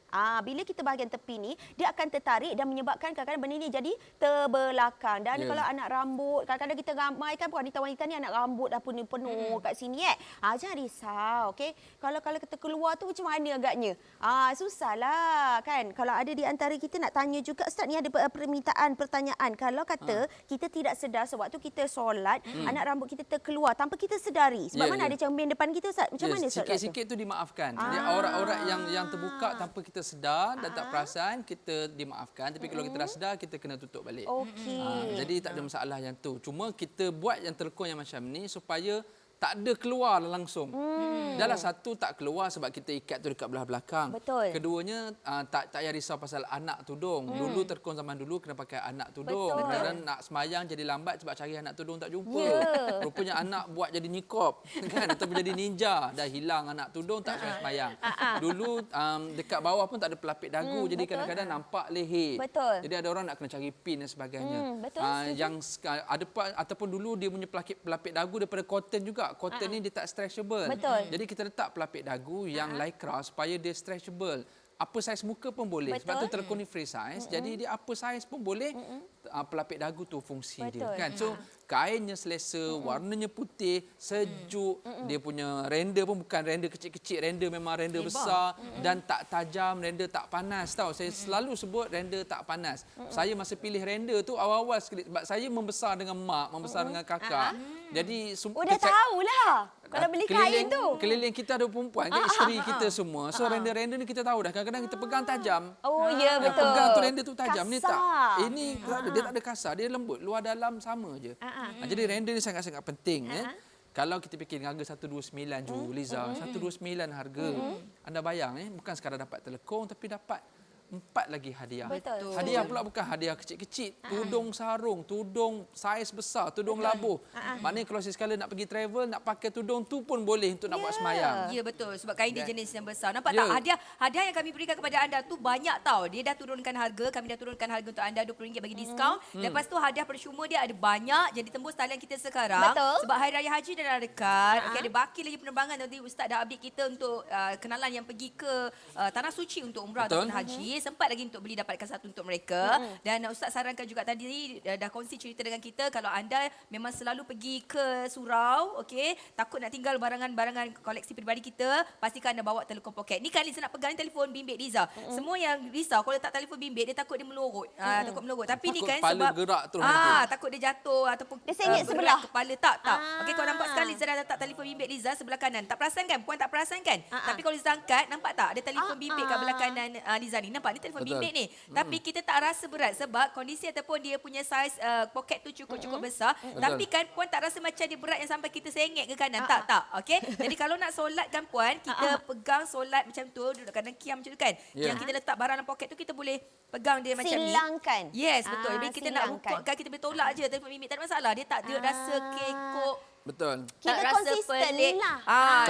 Bila kita bahagian tepi ni, dia akan tertarik dan menyebabkan kadang-kadang benda ni jadi terbelakang. Dan kalau anak rambut, kadang-kadang kita ramai kan wanita-wanita ni anak rambut dah penuh kat sini jangan risau, okey. Kalau kita keluar tu macam mana agaknya? Susahlah kan. Kalau ada di antara kita nak tanya juga, Ustaz ni ada pertanyaan. Kalau kata kita tidak sedar sewaktu kita solat, anak rambut kita terkeluar tanpa kita sedari. Sebab mana ada cermin depan kita, Ustaz? Macam mana Ustaz? Sikit-sikit tu dimaafkan. Jadi aurat-aurat yang terbuka tanpa kita sedar dan tak perasan, kita dimaafkan. Tapi kalau kita dah sedar, kita kena tutup balik. Okey. Jadi tak ada masalah yang tu. Cuma kita buat yang telekong yang macam ni supaya tak ada keluar langsung. Dalam satu tak keluar sebab kita ikat tu dekat belah belakang. Betul. Keduanya tak payah risau pasal anak tudung. Dulu telekong zaman dulu kena pakai anak tudung. Betul. Kadang-kadang nak semayang jadi lambat sebab cari anak tudung tak jumpa. Rupanya anak buat jadi nikop kan, ataupun jadi ninja. Dah hilang anak tudung tak semayang. Dulu dekat bawah pun tak ada pelapik dagu. Jadi kadang-kadang nampak leher. Betul. Jadi ada orang nak kena cari pin dan sebagainya. Betul, Yang ada ataupun dulu dia punya pelapik dagu daripada cotton juga. Cotton ni dia tak stretchable. Betul. Jadi kita letak pelapik dagu yang lycra supaya dia stretchable. Apa saiz muka pun boleh. Betul. Sebab tu telekong ni free size. Jadi dia apa saiz pun boleh. Pelapik dagu tu fungsi dia kan. So kainnya selesa, warnanya putih, sejuk. Dia punya render pun bukan render kecil-kecil, render memang render besar dan tak tajam, render tak panas tau. Saya selalu sebut render tak panas. Saya masa pilih render tu awal-awal sekali sebab saya membesar dengan mak, membesar dengan kakak. Jadi Dah tahulah kalau beli kain tu. Keliling kita ada perempuan kan, isteri kita semua. So render-render ni kita tahu dah. Kadang-kadang kita pegang tajam. Oh ya, betul. Pegang tu render tu tajam. Ni tak. Kasar. Ini dia tak ada kasar, dia lembut. Luar dalam sama je. Jadi render ni sangat-sangat penting. Kalau kita fikir harga 129 je, Liza, 129 harga. Anda bayang bukan sekadar dapat telekong tapi dapat 4 lagi hadiah. Betul. Hadiah pula bukan hadiah kecil-kecil. Tudung sarung, tudung saiz besar, tudung labuh. Maknanya kalau sekali nak pergi travel, nak pakai tudung tu pun boleh untuk nak buat semayang. Ya betul, sebab kain dia jenis yang besar. Nampak Ya. tak? Hadiah yang kami berikan kepada anda tu banyak tau. Dia dah turunkan harga, kami dah turunkan harga untuk anda RM20 bagi diskaun. Lepas tu hadiah percuma dia ada banyak. Jadi tembus talian kita sekarang. Betul. Sebab Hari Raya Haji dah dekat. Okey, ada baki lagi penerbangan. Nanti Ustaz dah update kita untuk kenalan yang pergi ke Tanah Suci untuk umrah Betul. ataupun haji. Sempat lagi untuk beli, dapatkan satu untuk mereka. Dan Ustaz sarankan juga tadi, dah kongsi cerita dengan kita, kalau anda memang selalu pergi ke surau, okey, takut nak tinggal barangan-barangan koleksi peribadi kita, pastikan anda bawa telekong poket. Ni kan Liza nak pegang telefon bimbit Liza. Semua yang risau kalau letak telefon bimbit, dia takut dia melorot. Takut melorot. Tapi ni Takut kan kepala sebab bergerak terus nanti. takut dia jatuh ataupun Dia sengit berat sebelah. kepala. Tak. Okey, kau nampak sekali Liza dah letak telefon bimbit Liza sebelah kanan. Tak perasan kan? Puan tak perasan kan? Tapi kalau Liza angkat, nampak tak? Ada telefon bimbit kat belah kanan Liza ni. Nampak? Ni telefon Betul. bimbit ni. Tapi kita tak rasa berat sebab kondisi ataupun dia punya saiz poket tu cukup besar. Tapi kan puan tak rasa macam dia berat yang sampai kita sengit ke kanan. Tak. Okey. Jadi kalau nak solatkan puan, kita pegang solat macam tu, duduk kanan kiam macam tu kan. Ya. Yang kita letak barang dalam poket tu, kita boleh pegang dia macam ni. Silangkan. Yes, betul. Jadi kita nak silangkan. rukukkan, kita boleh tolak je telefon bimbit, tak ada masalah. Dia tak ada rasa kekok. Betul. Kita tak rasa konsisten pelik. lah.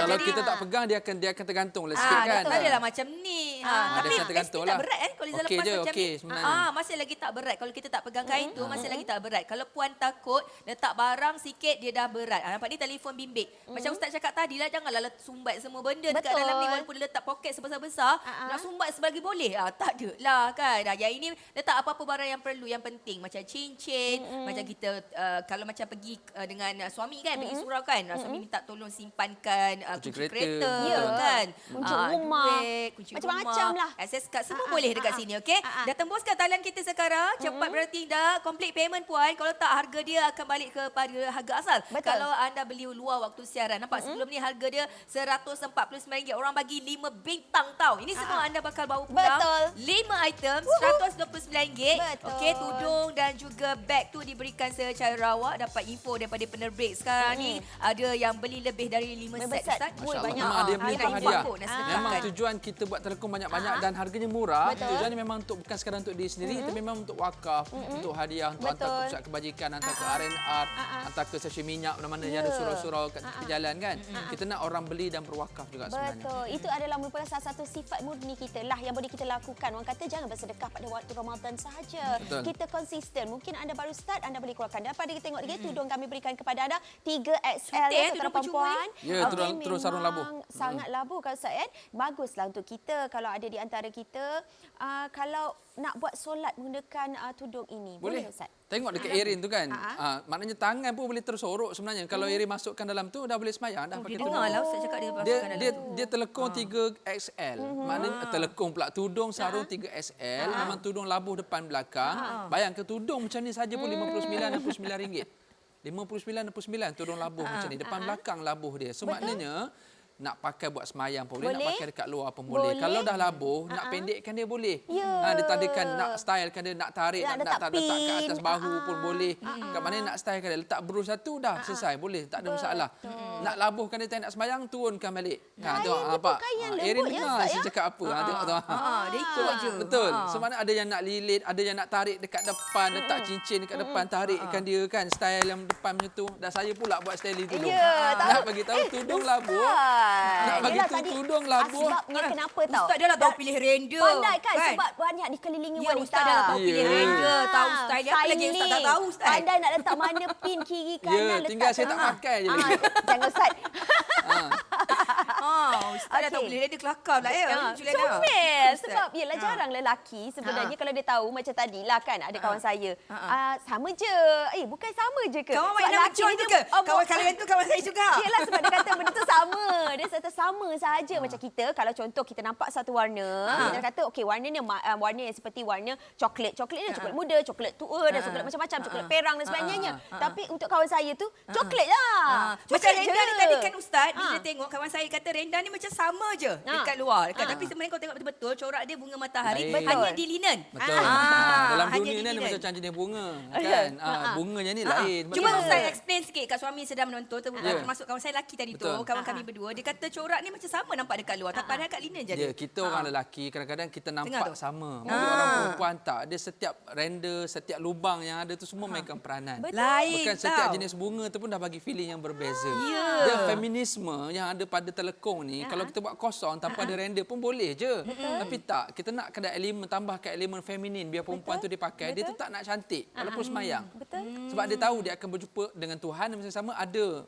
Kalau jadi- kita tak pegang dia akan tergantung lah sikit kan. Tak adalah macam ni. Tapi dia tergantung tak lah. berat kan kalau Liza Okey lepas je, macam okey ni. sebenarnya. Masih lagi tak berat. Kalau kita tak pegang kain tu, masih lagi tak berat. Kalau puan takut letak barang sikit, dia dah berat. Nampak ni telefon bimbit. Macam Ustaz cakap tadi lah, janganlah sumbat semua benda dekat Betul. dalam ni. Walaupun dia letak poket sebesar-besar, nak sumbat sebagi boleh. Tak ada lah kan. Yang ini letak apa-apa barang yang perlu, yang penting. Macam cincin, macam kita kalau macam pergi dengan suami kan, duit surau kan. Suami minta tolong simpankan kunci kereta, Ya. kan. Kunci rumah. Duit, kunci Macam-macam rumah, lah. akses kad semua boleh dekat sini, okey? Dah tembuskan talian kita sekarang. Cepat berarti dah complete payment puan. Kalau tak harga dia akan balik kepada harga asal. Betul. Kalau anda beli luar waktu siaran, nampak sebelum ni harga dia RM149. Orang bagi 5 bintang tau. Ini semua anda bakal bawa pulang. Betul. 5 item RM129. Betul. Okey, tudung dan juga beg tu diberikan secara rawak. Dapat info daripada penerbit. Sekarang ni ada yang beli lebih dari 5 set, Set. Ustaz. Ui, Masya Allah. banyak. Memang ada yang beli Ada untuk info hadiah. aku nak sedekahkan. Memang tujuan kita buat telekom banyak-banyak dan harganya murah. Betul. Tujuan ni memang untuk bukan sekadar untuk diri sendiri, tapi memang untuk wakaf, untuk hadiah, untuk hantar ke Betul. pusat kebajikan, hantar ke R&R, hantar ke stesen minyak mana-mana yang ada surau-surau kat tepi jalan kan. Kita nak orang beli dan berwakaf juga sebenarnya. Betul. Itu adalah merupakan salah satu sifat murni kita lah yang boleh kita lakukan. Orang kata jangan bersedekah pada waktu Ramadan sahaja. Betul. Kita konsisten. Mungkin anda baru start, anda boleh keluarkan. Daripada kita tengok lagi, tudung kami berikan kepada anda 3XL Cantik, ya, tudung perempuan. Ya, terus sarung labuh. Sangat labuh kan Ustaz kan. Baguslah untuk kita kalau ada di antara kita kalau nak buat solat menggunakan tudung ini. Boleh. Ustaz? Tengok dekat Erin tu kan. Maknanya tangan pun boleh tersorok sebenarnya. Kalau Erin masukkan dalam tu dah boleh semayang dah pakai Dia tudung. dengar lah Ustaz cakap dia Dia masukkan dalam dia tu. dia telekong 3XL. Maknanya telekong pula tudung sarung 3XL, memang tudung labuh depan belakang. Bayangkan tudung macam ni saja pun RM59.69. RM59.69 tudung labuh macam ni. Depan belakang labuh dia. So maknanya nak pakai buat semayang pun boleh, Boleh. nak pakai dekat luar pun boleh. Kalau dah labuh, nak pendekkan dia boleh. Ya. Dia tadikan nak stylekan dia, nak tarik, Nak nak letak letak kat pin. atas bahu pun boleh. Kat mana nak stylekan dia, letak brus satu dah selesai, boleh, tak ada masalah. Nak labuhkan dia tak nak semayang, turunkan balik. Kain tengok dia pun nampak. kain yang Erin lembut ya, dengar Ustaz, saya ya? cakap apa. Tengok tu. Dia ikut je. Betul. So mana ada yang nak lilit, ada yang nak tarik dekat depan, letak cincin dekat depan, tarikkan dia kan, style yang depan macam tu. Dah saya pula buat style tudung. Ya, tahu. Nak bagi tahu tudung labuh. Nak bagi Yelah, tu tadi tudung labuh. Sebabnya kenapa tahu? Ustaz dia lah tahu pilih render. Pandai kan? Sebab banyak dikelilingi Ya, wanita. Ustaz dah tahu pilih Ya. render, tahu style dia. Apa lagi yang Ustaz tak tahu, Ustaz? Pandai nak letak mana pin kiri kanan. Ya, letak tinggal saya tak tengah. pakai je. Jangan Ustaz. Ustaz dah tahu Okey. pilih render kelakar lah ya. Juliana. Comel. Ustaz. Sebab yelah jarang lelaki sebenarnya kalau dia tahu macam tadilah kan ada kawan saya. Sama je. Bukan sama je ke? Kawan Sebab main nama lelaki John ni tu dia- ke? Kawan kalian tu kawan saya juga. Yelah sebab dia kata benda tu sama. Dia kata sama sahaja macam kita. Kalau contoh kita nampak satu warna, kita kata okey warnanya warna yang seperti warna coklat. Coklat ni coklat muda, coklat tua dan coklat macam-macam, coklat perang dan sebagainya. Tapi untuk kawan saya tu coklat lah. Macam Coklat renda je. ni tadi kan Ustaz, bila tengok kawan saya kata renda ni macam sama je dekat luar. Tapi sebenarnya kau tengok betul-betul corak dia bunga matahari Lain. hanya di linen. Betul. Dalam hanya dunia di ni ada linen. macam jenis bunga kan. Bunganya ni lain. Cuma Betul. Ustaz explain sikit kat suami sedang menonton Ya. termasuk kawan saya lelaki tadi tu, Betul. kawan kami berdua, dia kata corak ni macam sama nampak dekat luar, tapi padahal kat linen je. Ya, kita orang lelaki kadang-kadang kita nampak tu. sama. Mungkin orang perempuan tak. Dia setiap render, setiap lubang yang ada tu semua mainkan peranan. Lain Bukan setiap tau. jenis bunga tu pun dah bagi feeling yang berbeza. Ya. Dia feminisme yang ada pada telekong ni, kalau kita buat kosong tanpa ada render pun boleh je. Tapi tak, kita nak kena elemen, tambahkan elemen feminin biar perempuan tu dia pakai. Dia tetap nak cantik walaupun semayang. Betul. Sebab dia tahu dia akan berjumpa dengan Tuhan dan masa sama ada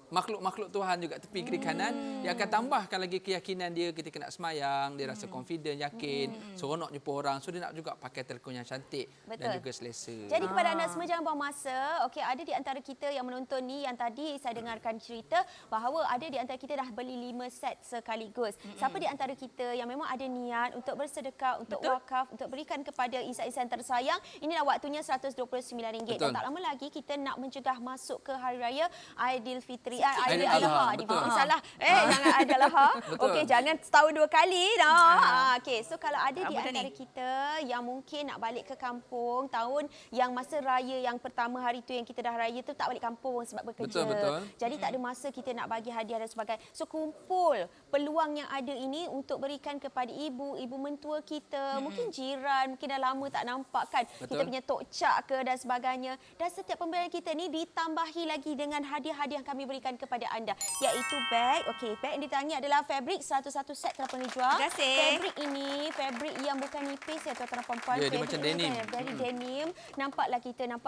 makhluk-makhluk Tuhan juga tepi kiri kanan. Dia akan tambahkan lagi keyakinan dia ketika nak semayang. Dia rasa confident, yakin, seronok jumpa orang. So dia nak juga pakai telekong yang cantik dan juga selesa. Jadi kepada anda semua jangan buang masa. Okey, ada di antara kita yang menonton ni yang tadi saya dengarkan cerita bahawa ada di antara kita dah beli 5 set sekaligus. Siapa di antara kita yang memang ada niat untuk bersedekah, untuk wakaf, untuk berikan kepada insan-insan tersayang, inilah waktunya RM129. Betul. Dan tak lama lagi kita nak mencegah masuk ke Hari Raya Aidilfitri. Aidil Adha. Adha, betul. Salah. Jangan Aidil Adha. Betul. Okey, jangan setahun 2 kali dah. Okey, so kalau ada di Apa dah antara ni? kita yang mungkin nak balik ke kampung tahun yang masa raya yang pertama hari tu yang kita dah raya tu tak balik kampung sebab bekerja. Betul, betul. Jadi tak ada masa kita nak bagi hadiah dan sebagainya. So kumpul peluang yang ada ini untuk berikan kepada ibu mentua kita, mungkin jiran, mungkin dah lama tak nampak kan. Betul. Kita punya tok cak ke dan sebagainya. Dan setiap pembelian kita ni ditambahi lagi dengan hadiah-hadiah yang kami berikan kepada anda, iaitu beg. Okey, beg yang ditangi adalah fabric 101 set telah pernah dijual. Terima kasih. Fabric ini fabric yang bukan nipis ya tuan-tuan dan puan-puan. Ya, dia Fabric macam ini denim. kan very denim. Nampak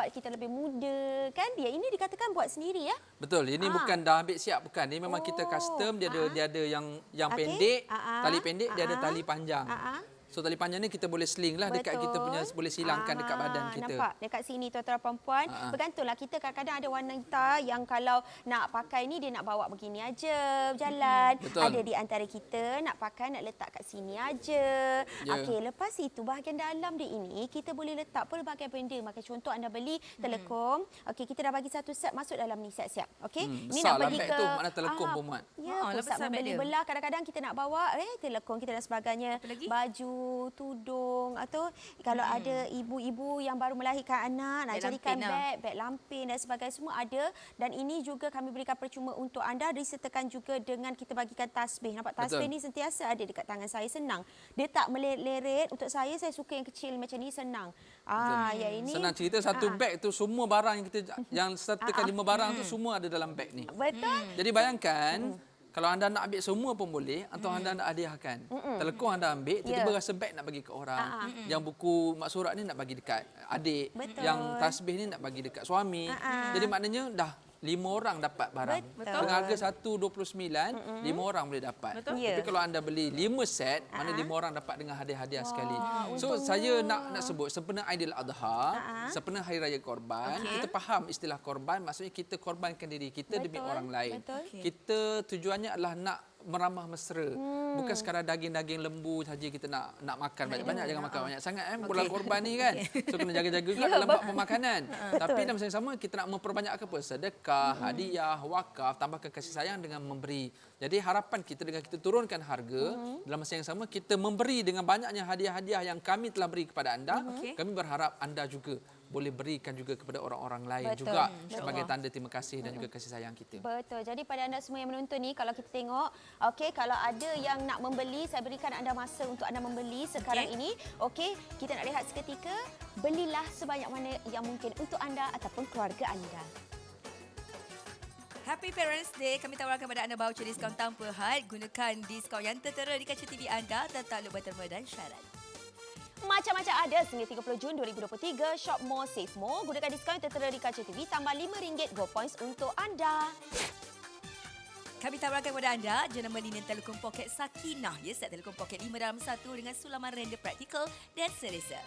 kita lebih muda kan? Dia ini dikatakan buat sendiri ya. Betul. Ini bukan dah ambil siap, bukan. Ini memang kita custom. Dia ada yang Okey. pendek, Ah, ah. tali pendek, dia ada Ah, ah. tali panjang. Ah, ah. So tali panjang ni kita boleh sling lah dekat kita punya, boleh silangkan dekat badan kita. Nampak dekat sini tuan-tuan perempuan. Bergantunglah kita kadang-kadang ada wanita yang kalau nak pakai ni dia nak bawa begini aja berjalan. Betul. Ada di antara kita nak pakai nak letak kat sini aja. Okey, lepas itu bahagian dalam dia ini kita boleh letak pelbagai benda. Maka contoh anda beli telekong. Okey, kita dah bagi satu set masuk dalam ni siap-siap. Okey. Ini nak Besarlah pergi beg ke tu, mana telekong pun muat. Ya, lah, pusat besar beg membeli dia. belah kadang-kadang kita nak bawa telekong kita dan sebagainya. Apa lagi? Baju, tudung atau kalau ada ibu-ibu yang baru melahirkan anak nak Beg jadikan lampin lah. beg lampin dan sebagainya semua ada, dan ini juga kami berikan percuma untuk anda, disertakan juga dengan kita bagikan tasbih. Nampak tasbih Betul. ni sentiasa ada dekat tangan saya, senang. Dia tak meleret. Untuk saya suka yang kecil macam ni, senang. Ya ini Senang cerita, satu beg tu semua barang yang kita yang sertakan 5 barang tu semua ada dalam beg ni. betul. Jadi bayangkan kalau anda nak ambil semua pun boleh atau anda nak hadiahkan. Telekong anda ambil, tiba-tiba rasa beg nak bagi ke orang. Yang buku mak surat ni nak bagi dekat adik. Betul. Yang tasbih ni nak bagi dekat suami. Jadi maknanya dah 5 orang dapat barang. Betul. Dengan harga 1.29, 5 orang boleh dapat. Betul. Tapi kalau anda beli 5 set, mana 5 orang dapat dengan hadiah-hadiah sekali. So saya nak sebut sempena Aidil Adha, sempena Hari Raya Korban, kita faham istilah korban, maksudnya kita korbankan diri kita demi orang lain. Betul. Kita tujuannya adalah nak meramah mesra. Bukan sekadar daging-daging lembu saja kita nak makan banyak-banyak, jangan makan banyak sangat bulan korban ni kan. So kena jaga-jaga juga dalam bab pemakanan. Tapi dalam masa yang sama kita nak memperbanyak apa? Sedekah, hadiah, wakaf, tambahkan kasih sayang dengan memberi. Jadi harapan kita dengan kita turunkan harga, dalam masa yang sama kita memberi dengan banyaknya hadiah-hadiah yang kami telah beri kepada anda. Kami berharap anda juga boleh berikan juga kepada orang-orang lain juga sebagai tanda terima kasih dan juga kasih sayang kita. Betul. Jadi pada anda semua yang menonton ni, kalau kita tengok, okey, kalau ada yang nak membeli, saya berikan anda masa untuk anda membeli sekarang ini. Okey, kita nak rehat seketika. Belilah sebanyak mana yang mungkin untuk anda ataupun keluarga anda. Happy Parents Day. Kami tawarkan kepada anda voucher diskaun tanpa had. Gunakan diskaun yang tertera di kaca TV anda. Tertakluk berterma dan syarat. Macam-macam ada sehingga 30 Jun 2023. Shop More, Save More. Gunakan diskaun yang tertera di kaca TV. Tambah RM5 Go Points untuk anda. Kami tawarkan kepada anda jenama linen Telekom Pocket Sakinah. Ya, set Telekom Pocket 5 dalam 1 dengan sulaman render praktikal dan selesa.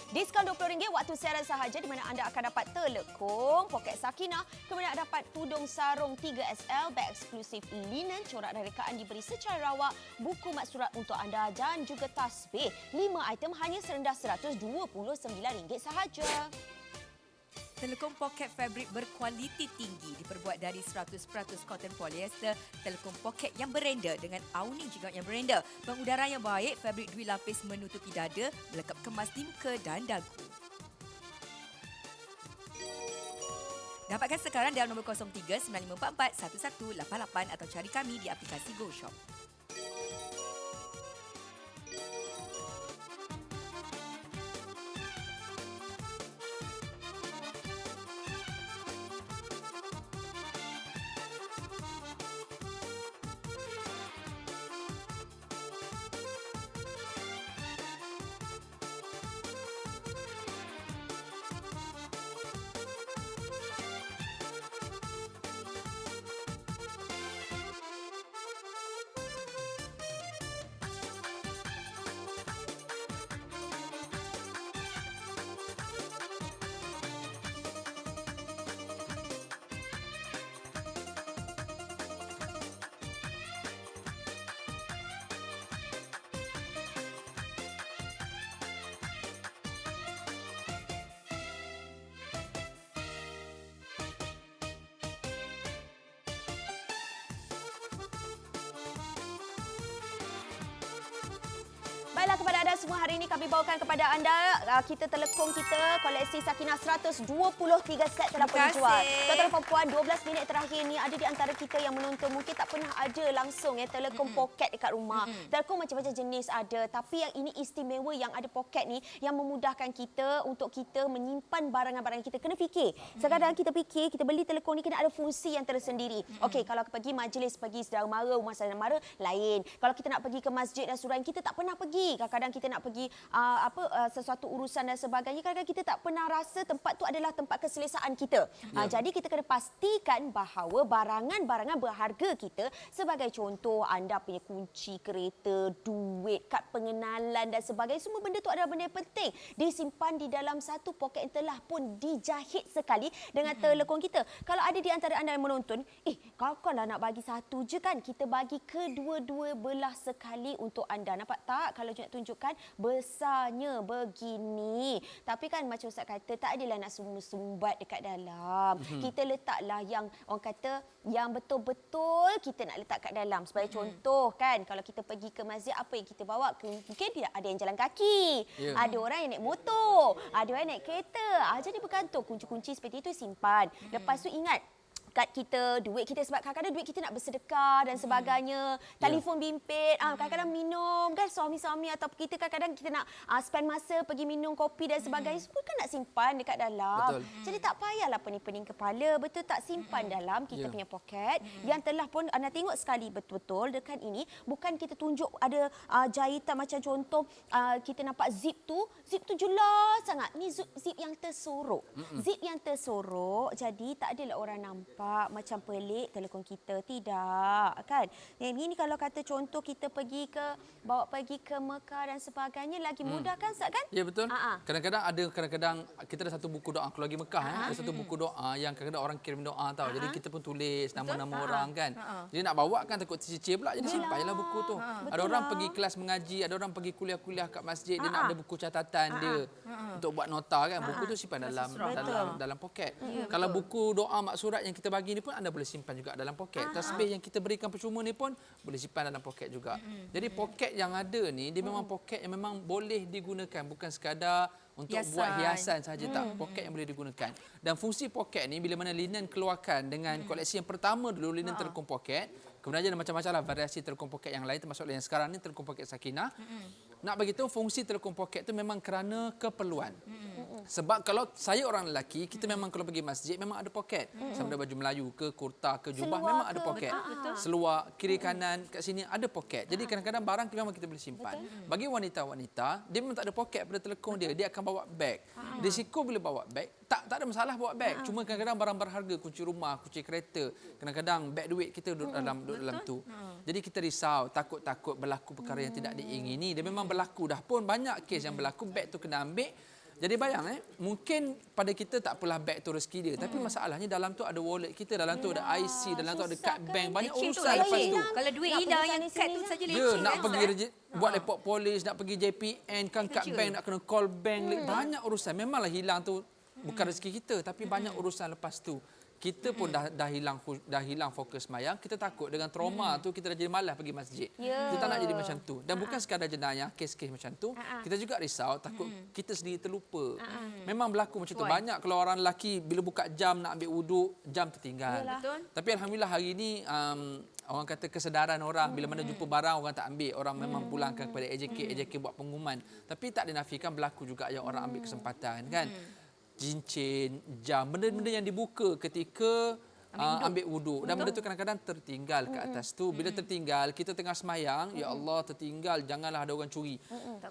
Diskaun RM20 waktu siaran sahaja di mana anda akan dapat telekong, poket Sakinah, kemudian dapat tudung sarung 3SL, beg eksklusif linen, corak dan rekaan diberi secara rawak, buku mak surat untuk anda dan juga tasbih. 5 item hanya serendah RM129 sahaja. Telekom Pocket Fabric berkualiti tinggi diperbuat dari 100% cotton polyester. Telekom Pocket yang berenda dengan awning juga yang berenda. Pengudara yang baik, fabrik 2 lapis menutupi dada, melekap kemas di muka dan dagu. Dapatkan sekarang dalam nombor 03 9544 1188 atau cari kami di aplikasi GoShop. Baiklah, kepada anda semua, hari ini kami bawakan kepada anda kita telekong kita koleksi Sakinah 123 set telah pun dijual. Tuan-tuan perempuan, 12 minit terakhir ni ada di antara kita yang menonton mungkin tak pernah ada langsung telekong poket dekat rumah. Telekong macam-macam jenis ada, tapi yang ini istimewa yang ada poket ni yang memudahkan kita untuk kita menyimpan barangan-barangan kita. Kena fikir. Kadang-kadang kita fikir kita beli telekong ni kena ada fungsi yang tersendiri. Okey, kalau pergi majlis, pergi saudara mara, rumah saudara mara lain. Kalau kita nak pergi ke masjid dan surau, kita tak pernah pergi. Kadang-kadang kita nak pergi sesuatu urusan dan sebagainya, kadang-kadang kita tak pernah rasa tempat tu adalah tempat keselesaan kita. Jadi kita kena pastikan bahawa barangan-barangan berharga kita, sebagai contoh anda punya kunci kereta, duit, kad pengenalan dan sebagainya, semua benda tu adalah benda yang penting disimpan di dalam satu poket yang telah pun dijahit sekali dengan telekong kita. Kalau ada di antara anda yang menonton, kau lah nak bagi satu je kan, kita bagi kedua-dua belah sekali untuk anda. Nampak tak kalau nak tunjukkan besarnya begini. Tapi kan macam Ustaz kata, tak adalah nak sumbat dekat dalam. Kita letaklah yang orang kata yang betul-betul kita nak letak kat dalam. Sebagai contoh kan, kalau kita pergi ke masjid, apa yang kita bawa? Mungkin tidak ada yang jalan kaki, ada orang yang naik motor, ada orang yang naik kereta. Jadi bergantung kunci-kunci seperti itu simpan. Lepas tu ingat, kad kita, duit kita, sebab kadang-kadang duit kita nak bersedekah dan sebagainya, telefon bimbit, kadang-kadang minum kan, suami-suami atau kita kadang-kadang kita nak spend masa pergi minum kopi dan sebagainya, semua kan nak simpan dekat dalam. Jadi tak payahlah pening-pening kepala, betul tak, simpan dalam kita punya poket yang telah pun anda tengok sekali betul-betul dekat ini, bukan kita tunjuk ada jahitan macam contoh kita nampak zip tu jelas sangat. Ni zip yang tersorok. Zip yang tersorok, jadi tak adalah orang nampak macam pelik telekong kita, tidak kan. Dan ini kalau kata contoh kita bawa pergi ke Mekah dan sebagainya, lagi mudah kan Ustaz kan? Ya betul. Kadang-kadang kita ada satu buku doa keluarga Mekah, ada satu buku doa yang kadang-kadang orang kirim doa tahu. Jadi kita pun tulis nama-nama orang kan. Jadi nak bawa kan takut tercicir pula, jadi simpanlah buku tu. Ada orang pergi kelas mengaji, ada orang pergi kuliah-kuliah kat masjid, dia nak ada buku catatan dia untuk buat nota kan. Buku tu simpan dalam poket. Kalau buku doa maksurat yang kita bagi ni pun anda boleh simpan juga dalam poket. Tasbih yang kita berikan percuma ni pun boleh simpan dalam poket juga. Jadi poket yang ada ni dia memang poket yang memang boleh digunakan, bukan sekadar untuk buat hiasan saja, tak. Poket yang boleh digunakan. Dan fungsi poket ni bila mana linen keluarkan dengan koleksi yang pertama dulu, linen telekong poket, kemudian ada macam-macam lah variasi telekong poket yang lain, termasuk yang sekarang ni telekong poket Sakinah. Nak bagi tahu fungsi telekong poket tu memang kerana keperluan. Sebab kalau saya orang lelaki, kita memang kalau pergi masjid memang ada poket. Sama ada baju Melayu ke kurta ke jubah, memang ada poket. Seluar kiri kanan kat sini ada poket. Jadi kadang-kadang barang memang kita boleh simpan. Bagi wanita-wanita, dia memang tak ada poket pada telekong dia, dia akan bawa beg. Risiko bila bawa beg, tak ada masalah bawa beg. Cuma kadang-kadang barang berharga, kunci rumah, kunci kereta, kadang-kadang beg duit kita duduk dalam tu. Jadi kita risau, takut berlaku perkara yang tidak diingini. Dia memang berlaku dah pun, banyak kes yang berlaku, beg tu kena ambil. Jadi bayang mungkin pada kita tak apalah beg tu rezeki dia, tapi masalahnya dalam tu ada wallet kita, dalam tu ada IC, dalam tu ada kad bank, banyak urusan lepas tu. Kalau duit hilang yang kad tu saja leceh. Nak pergi buat report polis, nak pergi JPN, kan kad bank, nak kena call bank, banyak urusan. Memanglah hilang tu bukan rezeki kita, tapi banyak urusan lepas tu. Kita pun dah hilang fokus sembahyang, kita takut dengan trauma tu kita dah jadi malas pergi masjid. Kita tak nak jadi macam tu. Dan bukan sekadar jenayah, kes-kes macam tu, kita juga risau takut kita sendiri terlupa. Memang berlaku macam tu. Banyak kalau orang lelaki bila buka jam nak ambil wuduk, jam tertinggal. Tapi alhamdulillah hari ini orang kata kesedaran orang bila mana jumpa barang orang tak ambil, orang memang pulangkan kepada AJK buat pengumuman. Tapi tak dinafikan berlaku juga yang orang ambil kesempatan kan. Cincin, jam, benda-benda yang dibuka ketika ambil wuduk. Dan benda tu kadang-kadang tertinggal ke atas tu. Bila tertinggal, kita tengah semayang, ya Allah tertinggal, janganlah ada orang curi.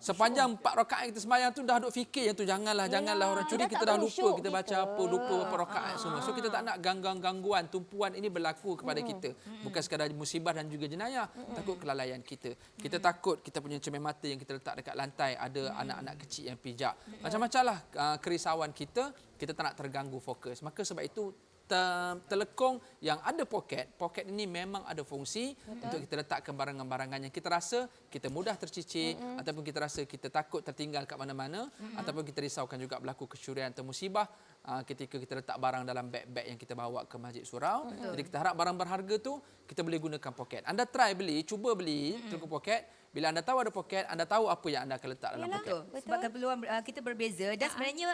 Sepanjang 4 rakaat kita semayang tu dah duk fikir yang tu, janganlah orang curi, kita dah lupa, kita baca apa, lupa berapa rakaat semua. So kita tak nak gangguan, tumpuan ini berlaku kepada kita. Bukan sekadar musibah dan juga jenayah, takut kelalaian kita. Kita takut kita punya cermin mata yang kita letak dekat lantai, ada anak-anak kecil yang pijak. Macam-macam lah kerisauan kita tak nak terganggu fokus. Maka sebab itu telekong yang ada poket ini memang ada fungsi untuk kita letakkan barangan-barangan yang kita rasa kita mudah tercicir, ataupun kita rasa kita takut tertinggal kat mana-mana, ataupun kita risaukan juga berlaku kecurian atau musibah ketika kita letak barang dalam beg-beg yang kita bawa ke masjid surau. Jadi kita harap barang berharga tu kita boleh gunakan poket. Anda cuba beli telekong poket. Bila anda tahu ada poket, anda tahu apa yang anda akan letak dalam poket. Sebab keperluan kita berbeza dan sebenarnya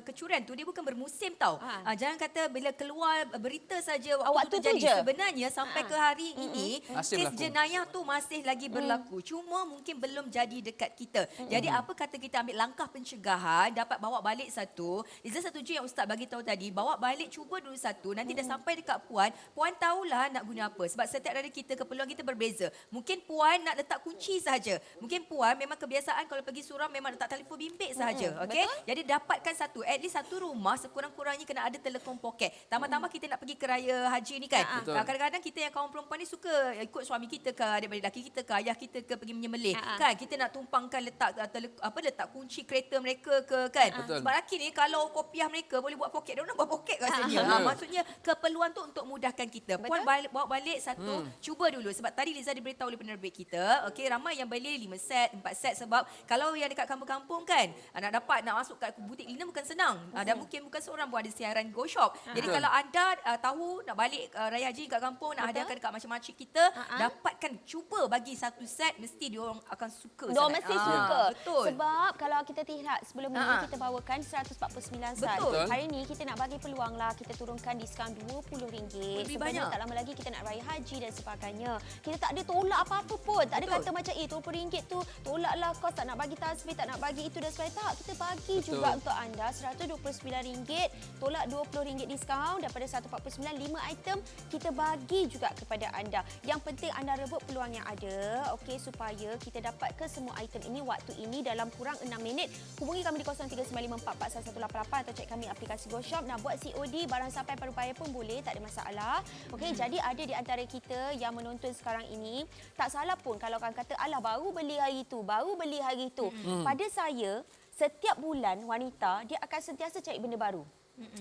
kecurian tu dia bukan bermusim tau. Jangan kata bila keluar berita saja waktu tu terjadi. Sebenarnya sampai ke hari ini kes jenayah tu masih lagi berlaku. Cuma mungkin belum jadi dekat kita. Jadi apa kata kita ambil langkah pencegahan, dapat bawa balik satu. Izzah setuju yang yang Ustaz bagi tahu tadi, bawa balik cuba dulu satu, nanti dah sampai dekat Puan tahulah nak guna apa. Sebab setiap dari kita keperluan kita berbeza. Mungkin Puan nak letak kunci sahaja. Mungkin Puan memang kebiasaan kalau pergi surau memang letak telefon bimbit sahaja. Okey? Jadi dapatkan satu, at least satu rumah sekurang-kurangnya kena ada telekong poket. Tambah-tambah kita nak pergi ke raya haji ni kan. Betul. Kadang-kadang kita yang kaum perempuan ni suka ikut suami kita ke, adik-adik lelaki kita ke, ayah kita ke pergi menyembelih. Kan kita nak tumpangkan letak letak kunci kereta mereka ke kan. Betul. Sebab lelaki ni kalau kopiah mereka boleh buat poket, dia orang buat poket kat sini. Maksudnya keperluan tu untuk mudahkan kita. Puan bawa balik satu, cuba dulu. Sebab tadi Liza diberitahu oleh penerbit kita, okey, ramai yang beli 5 set, 4 set sebab kalau yang dekat kampung-kampung kan, nak masuk kat butik lina bukan senang. Dan mungkin bukan seorang pun ada siaran Go Shop. Jadi kalau anda tahu nak balik raya haji kat kampung, nak hadiahkan dekat macam-macam kita, dapatkan, cuba bagi satu set, mesti dia orang akan suka Diorang sangat. mesti suka. Betul. Sebab kalau kita lihat sebelum ini kita bawakan 149 sat. Betul. Hari ini kita nak bagi peluang lah, kita turunkan diskaun RM20. Lebih Sebenarnya banyak. tak lama lagi kita nak raya haji dan sebagainya. Kita tak ada tolak apa-apa pun. Tak ada kata macam RM20 tu tolaklah kos, tak nak bagi tasbih, tak nak bagi itu dan sebagainya. Tak, kita bagi juga untuk anda RM129, tolak RM20 diskaun daripada 149, 5 item kita bagi juga kepada anda. Yang penting anda rebut peluang yang ada, okey, supaya kita dapat ke semua item ini waktu ini dalam kurang 6 minit. Hubungi kami di 0395441188 atau cek kami aplikasi Go Shop. Nak buat COD barang sampai paruh baya pun boleh, tak ada masalah. Okey, jadi ada di antara kita yang menonton sekarang ini, tak salah pun kalau kan kata alah baru beli hari tu, baru beli hari tu. Pada saya, setiap bulan wanita dia akan sentiasa cari benda baru.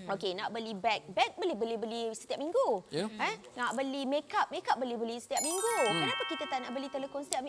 Okey, nak beli beg beli setiap minggu. Ya. Nak beli makeup beli setiap minggu. Kenapa kita tak nak beli telekong setiap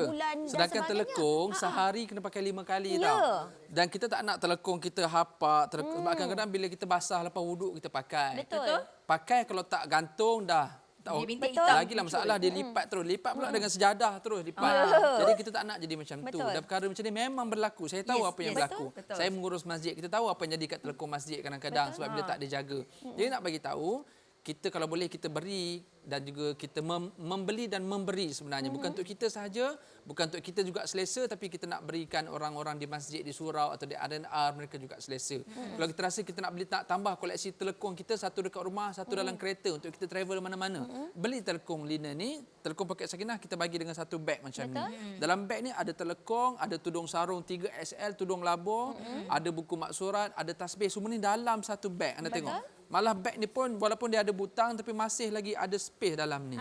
bulan dan Sedangkan sebagainya? telekong sehari kena pakai 5 kali tau. Dan kita tak nak telekong kita hapak. Sebab kadang-kadang bila kita basah lepas wuduk kita pakai. Betul. Pakai kalau tak gantung dah. Dia bintik Betul. hitam. Lagilah masalah dia lipat terus. Lipat pula dengan sejadah terus lipat. Jadi kita tak nak jadi macam tu. Betul. Dan perkara macam ni memang berlaku. Saya tahu apa yang berlaku. betul. Saya mengurus masjid. Kita tahu apa yang jadi kat telekong masjid kadang-kadang sebab bila tak dijaga. Jadi nak bagi tahu, kita kalau boleh kita beri dan juga kita membeli dan memberi sebenarnya. Bukan untuk kita sahaja, bukan untuk kita juga selesa, tapi kita nak berikan orang-orang di masjid, di surau atau di R&R, mereka juga selesa. Kalau kita rasa kita nak beli, nak tambah koleksi telekong kita, satu dekat rumah, satu dalam kereta untuk kita travel mana-mana. Beli telekong linen ni, telekong paket Sakinah kita bagi dengan satu beg macam ni. Dalam beg ni ada telekong, ada tudung sarung 3XL, tudung labur, ada buku maksurat, ada tasbih, semua ni dalam satu beg. Anda tengok. Malah beg ni pun walaupun dia ada butang tapi masih lagi ada space dalam ni.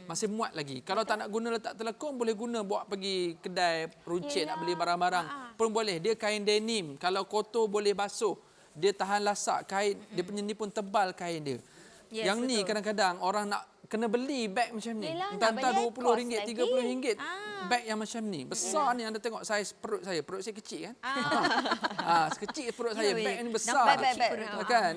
Masih muat lagi. Kalau tak nak guna letak telekong, boleh guna bawa pergi kedai runcit nak beli barang-barang pun boleh. Dia kain denim. Kalau kotor boleh basuh. Dia tahan lasak kain. Dia punya ni pun tebal kain dia. Yes, Yang ni betul. kadang-kadang orang nak kena beli beg macam ni. Yelah, nak Entah-entah beli RM20, kos RM30. lagi. Beg yang macam ni. Besar ni anda tengok saiz perut saya. Perut saya kecil kan? Sekecil perut saya. Beg ni besar. Nampak beg. Kan?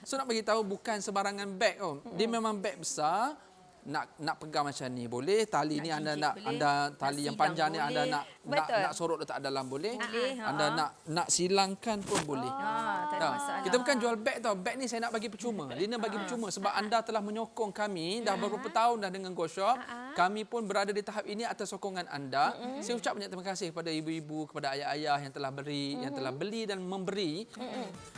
So nak bagi tahu bukan sebarangan beg. Dia memang beg besar. Nak pegang macam ni boleh, tali ni anda nak boleh. anda tali Nak yang panjang ni silang anda boleh. nak sorot letak dalam boleh. Boleh, Anda nak silangkan pun boleh. Tak ada masalah. Kita bukan jual beg tau. Beg ni saya nak bagi percuma. Lina bagi percuma sebab anda telah menyokong kami dah beberapa tahun dah dengan Go Shop. Kami pun berada di tahap ini atas sokongan anda. Saya ucap banyak terima kasih kepada ibu-ibu, kepada ayah-ayah yang telah beri, yang telah beli dan memberi.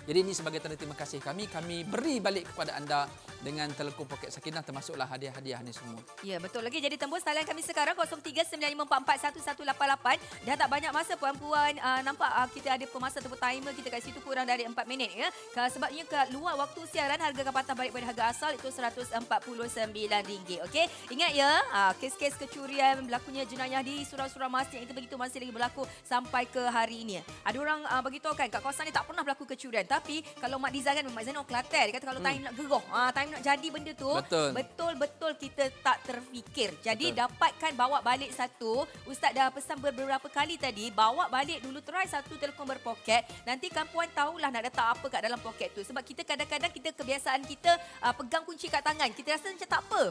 Jadi ini sebagai tanda terima kasih kami beri balik kepada anda dengan telekong poket Sakinah termasuklah hadiah-hadiah ni semua. Ya, betul lagi. Jadi tembus talian kami sekarang 0395441188. Dah tak banyak masa puan-puan nampak kita ada pemasa ataupun timer kita kat situ kurang dari 4 minit ya. Sebabnya ke luar waktu siaran harga akan patah balik pada harga asal itu RM149. Okey. Ingat ya, kes-kes kecurian berlakunya jenayah di surau-surau masjid itu begitu masih lagi berlaku sampai ke hari ini. Ada orang beritahu kan kat kawasan ni tak pernah berlaku kecurian. Tapi kalau Mak Diza kan, Mak Zainal Kelantan, dia kata kalau time nak geroh, time nak jadi benda tu, betul-betul kita tak terfikir. Jadi dapatkan bawa balik satu. Ustaz dah pesan beberapa kali tadi, bawa balik dulu, try satu telefon berpoket. Nanti kan puan tahulah nak letak apa kat dalam poket tu. Sebab kita kadang-kadang kebiasaan kita pegang kunci kat tangan. Kita rasa macam tak apa.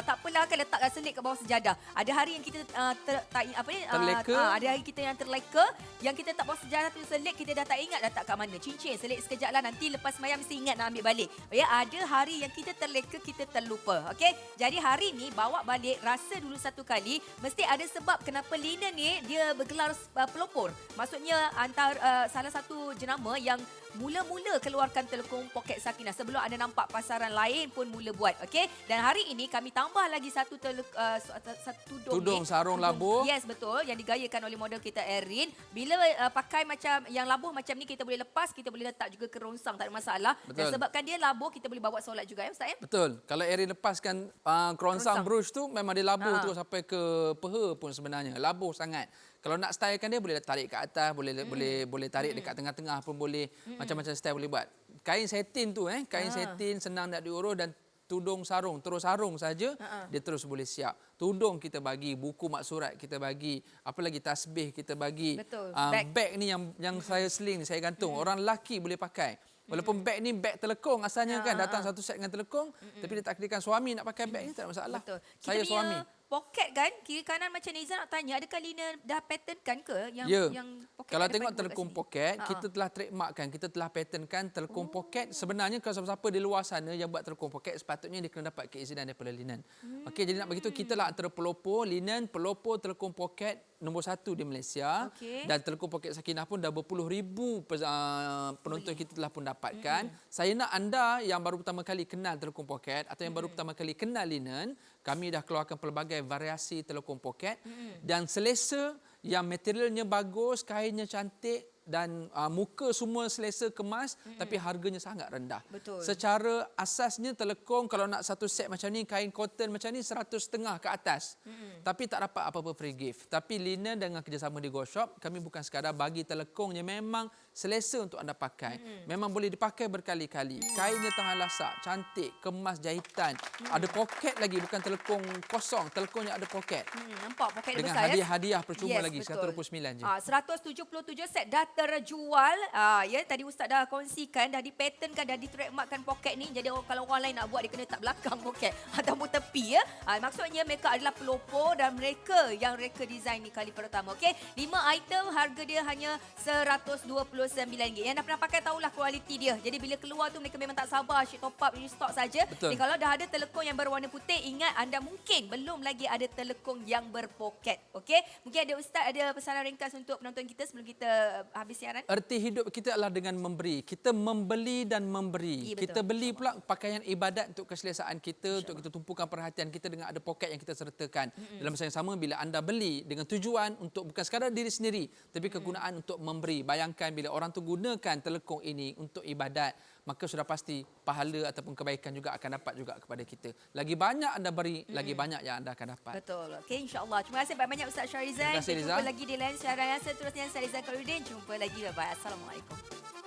Tak apalah kan letak selit kat bawah sejadah. Ada hari yang kita terleka. Ada hari kita yang terleka, yang kita tak bawah sejadah tu selit, kita dah tak ingat letak kat mana. Cincin selit sekejap lah, nanti lepas mayam mesti ingat nak ambil balik. Ya, ada hari yang kita terleka, kita terlupa. Okey. Jadi hari ni bawa balik, rasa dulu satu kali, mesti ada sebab kenapa linen ni dia bergelar pelopor. Maksudnya antara salah satu jenama yang mula-mula keluarkan telekong poket Sakinah. Sebelum anda nampak pasaran lain pun mula buat. Okey. Dan hari ini kami tambah lagi satu satu Tudung sarung labuh. Yes, betul. Yang digayakan oleh model kita Erin. Bila pakai macam yang labuh macam ni, kita boleh lepas, kita boleh letak juga ke rongsang, tak ada masalah. Betul. Dan sebabkan dia labuh, kita boleh bawa solat juga ya Ustaz ya. Betul. Kalau Erin lepaskan kerongsang brush tu, memang dia labuh terus sampai ke peha pun sebenarnya. Labuh sangat. Kalau nak stylekan dia, boleh tarik ke atas, boleh tarik dekat tengah-tengah pun boleh. Macam-macam style boleh buat. Kain satin tu kain satin senang nak diurus, dan tudung sarung, terus sarung saja dia terus boleh siap. Tudung kita bagi, buku mak surat kita bagi, apa lagi tasbih kita bagi. Betul. Beg ni yang saya sling ni, saya gantung. Orang lelaki boleh pakai. Walaupun beg ni beg telekong asalnya kan, datang satu set dengan telekong, tapi dia takdirkan suami nak pakai beg ni tak ada masalah. Betul. Saya Kita suami. Poket kan, kiri kanan macam Nizam nak tanya, adakah Lina dah pattern kan ke? Yang poket Kalau ada tengok pada telekong kat sini? poket, kita telah trademarkkan, kita telah patternkan telekong poket. Sebenarnya kalau siapa-siapa di luar sana yang buat telekong poket, sepatutnya dia kena dapat keizinan daripada linen. Okey, jadi nak begitu, kita lah antara pelopor linen, pelopor telekong poket nombor 1 di Malaysia. Okey. Dan telekong poket Sakinah pun dah berpuluh ribu penonton kita telah pun dapatkan. Saya nak anda yang baru pertama kali kenal telekong poket atau yang baru pertama kali kenal linen, kami dah keluarkan pelbagai variasi telekong poket dan selesa yang materialnya bagus, kainnya cantik dan muka semua selesa kemas, tapi harganya sangat rendah. Betul. Secara asasnya telekong kalau nak satu set macam ni, kain cotton macam ni 150 ke atas. Tapi tak dapat apa-apa free gift. Tapi linen dengan kerjasama di Go Shop, kami bukan sekadar bagi telekong yang memang selesa untuk anda pakai. Memang boleh dipakai berkali-kali. Kainnya tahan lasak, cantik, kemas jahitan. Ada poket lagi, bukan telekong kosong. Telekongnya ada poket. Nampak poket dia Dengan besar hadiah-hadiah percuma Yes, lagi, betul. 129 je. 177 set dah terjual. Ya, tadi Ustaz dah kongsikan, dah dipatternkan, dah ditrademarkkan poket ni. Jadi kalau orang lain nak buat, dia kena letak belakang poket ataupun tepi ya. Maksudnya mereka adalah pelopor dan mereka yang reka design ni kali pertama. Okey, 5 item harga dia hanya RM129. Yang dah pernah pakai tahulah kualiti dia. Jadi bila keluar tu mereka memang tak sabar, asyik top up, restock saja. Betul. Jadi kalau dah ada telekong yang berwarna putih, ingat anda mungkin belum lagi ada telekong yang berpoket. Okey, mungkin ada Ustaz ada pesanan ringkas untuk penonton kita sebelum kita habis siaran. Erti hidup kita adalah dengan memberi. Kita membeli dan memberi. Ya, betul. Kita beli pula pakaian ibadat untuk keselesaan kita, untuk kita tumpukan perhatian kita dengan ada poket yang kita sertakan. Dalam masa yang sama, bila anda beli dengan tujuan untuk bukan sekadar diri sendiri, tapi kegunaan untuk memberi. Bayangkan bila orang tu gunakan telekong ini untuk ibadat, maka sudah pasti pahala ataupun kebaikan juga akan dapat juga kepada kita. Lagi banyak anda beri, lagi banyak yang anda akan dapat. Betul. Okey, insya-Allah. Terima kasih banyak Ustaz Syarizan. Terima kasih, Kita Liza. jumpa lagi di lain siaran yang seterusnya. Saya Liza Khairuddin. Jumpa lagi. Bye-bye. Assalamualaikum.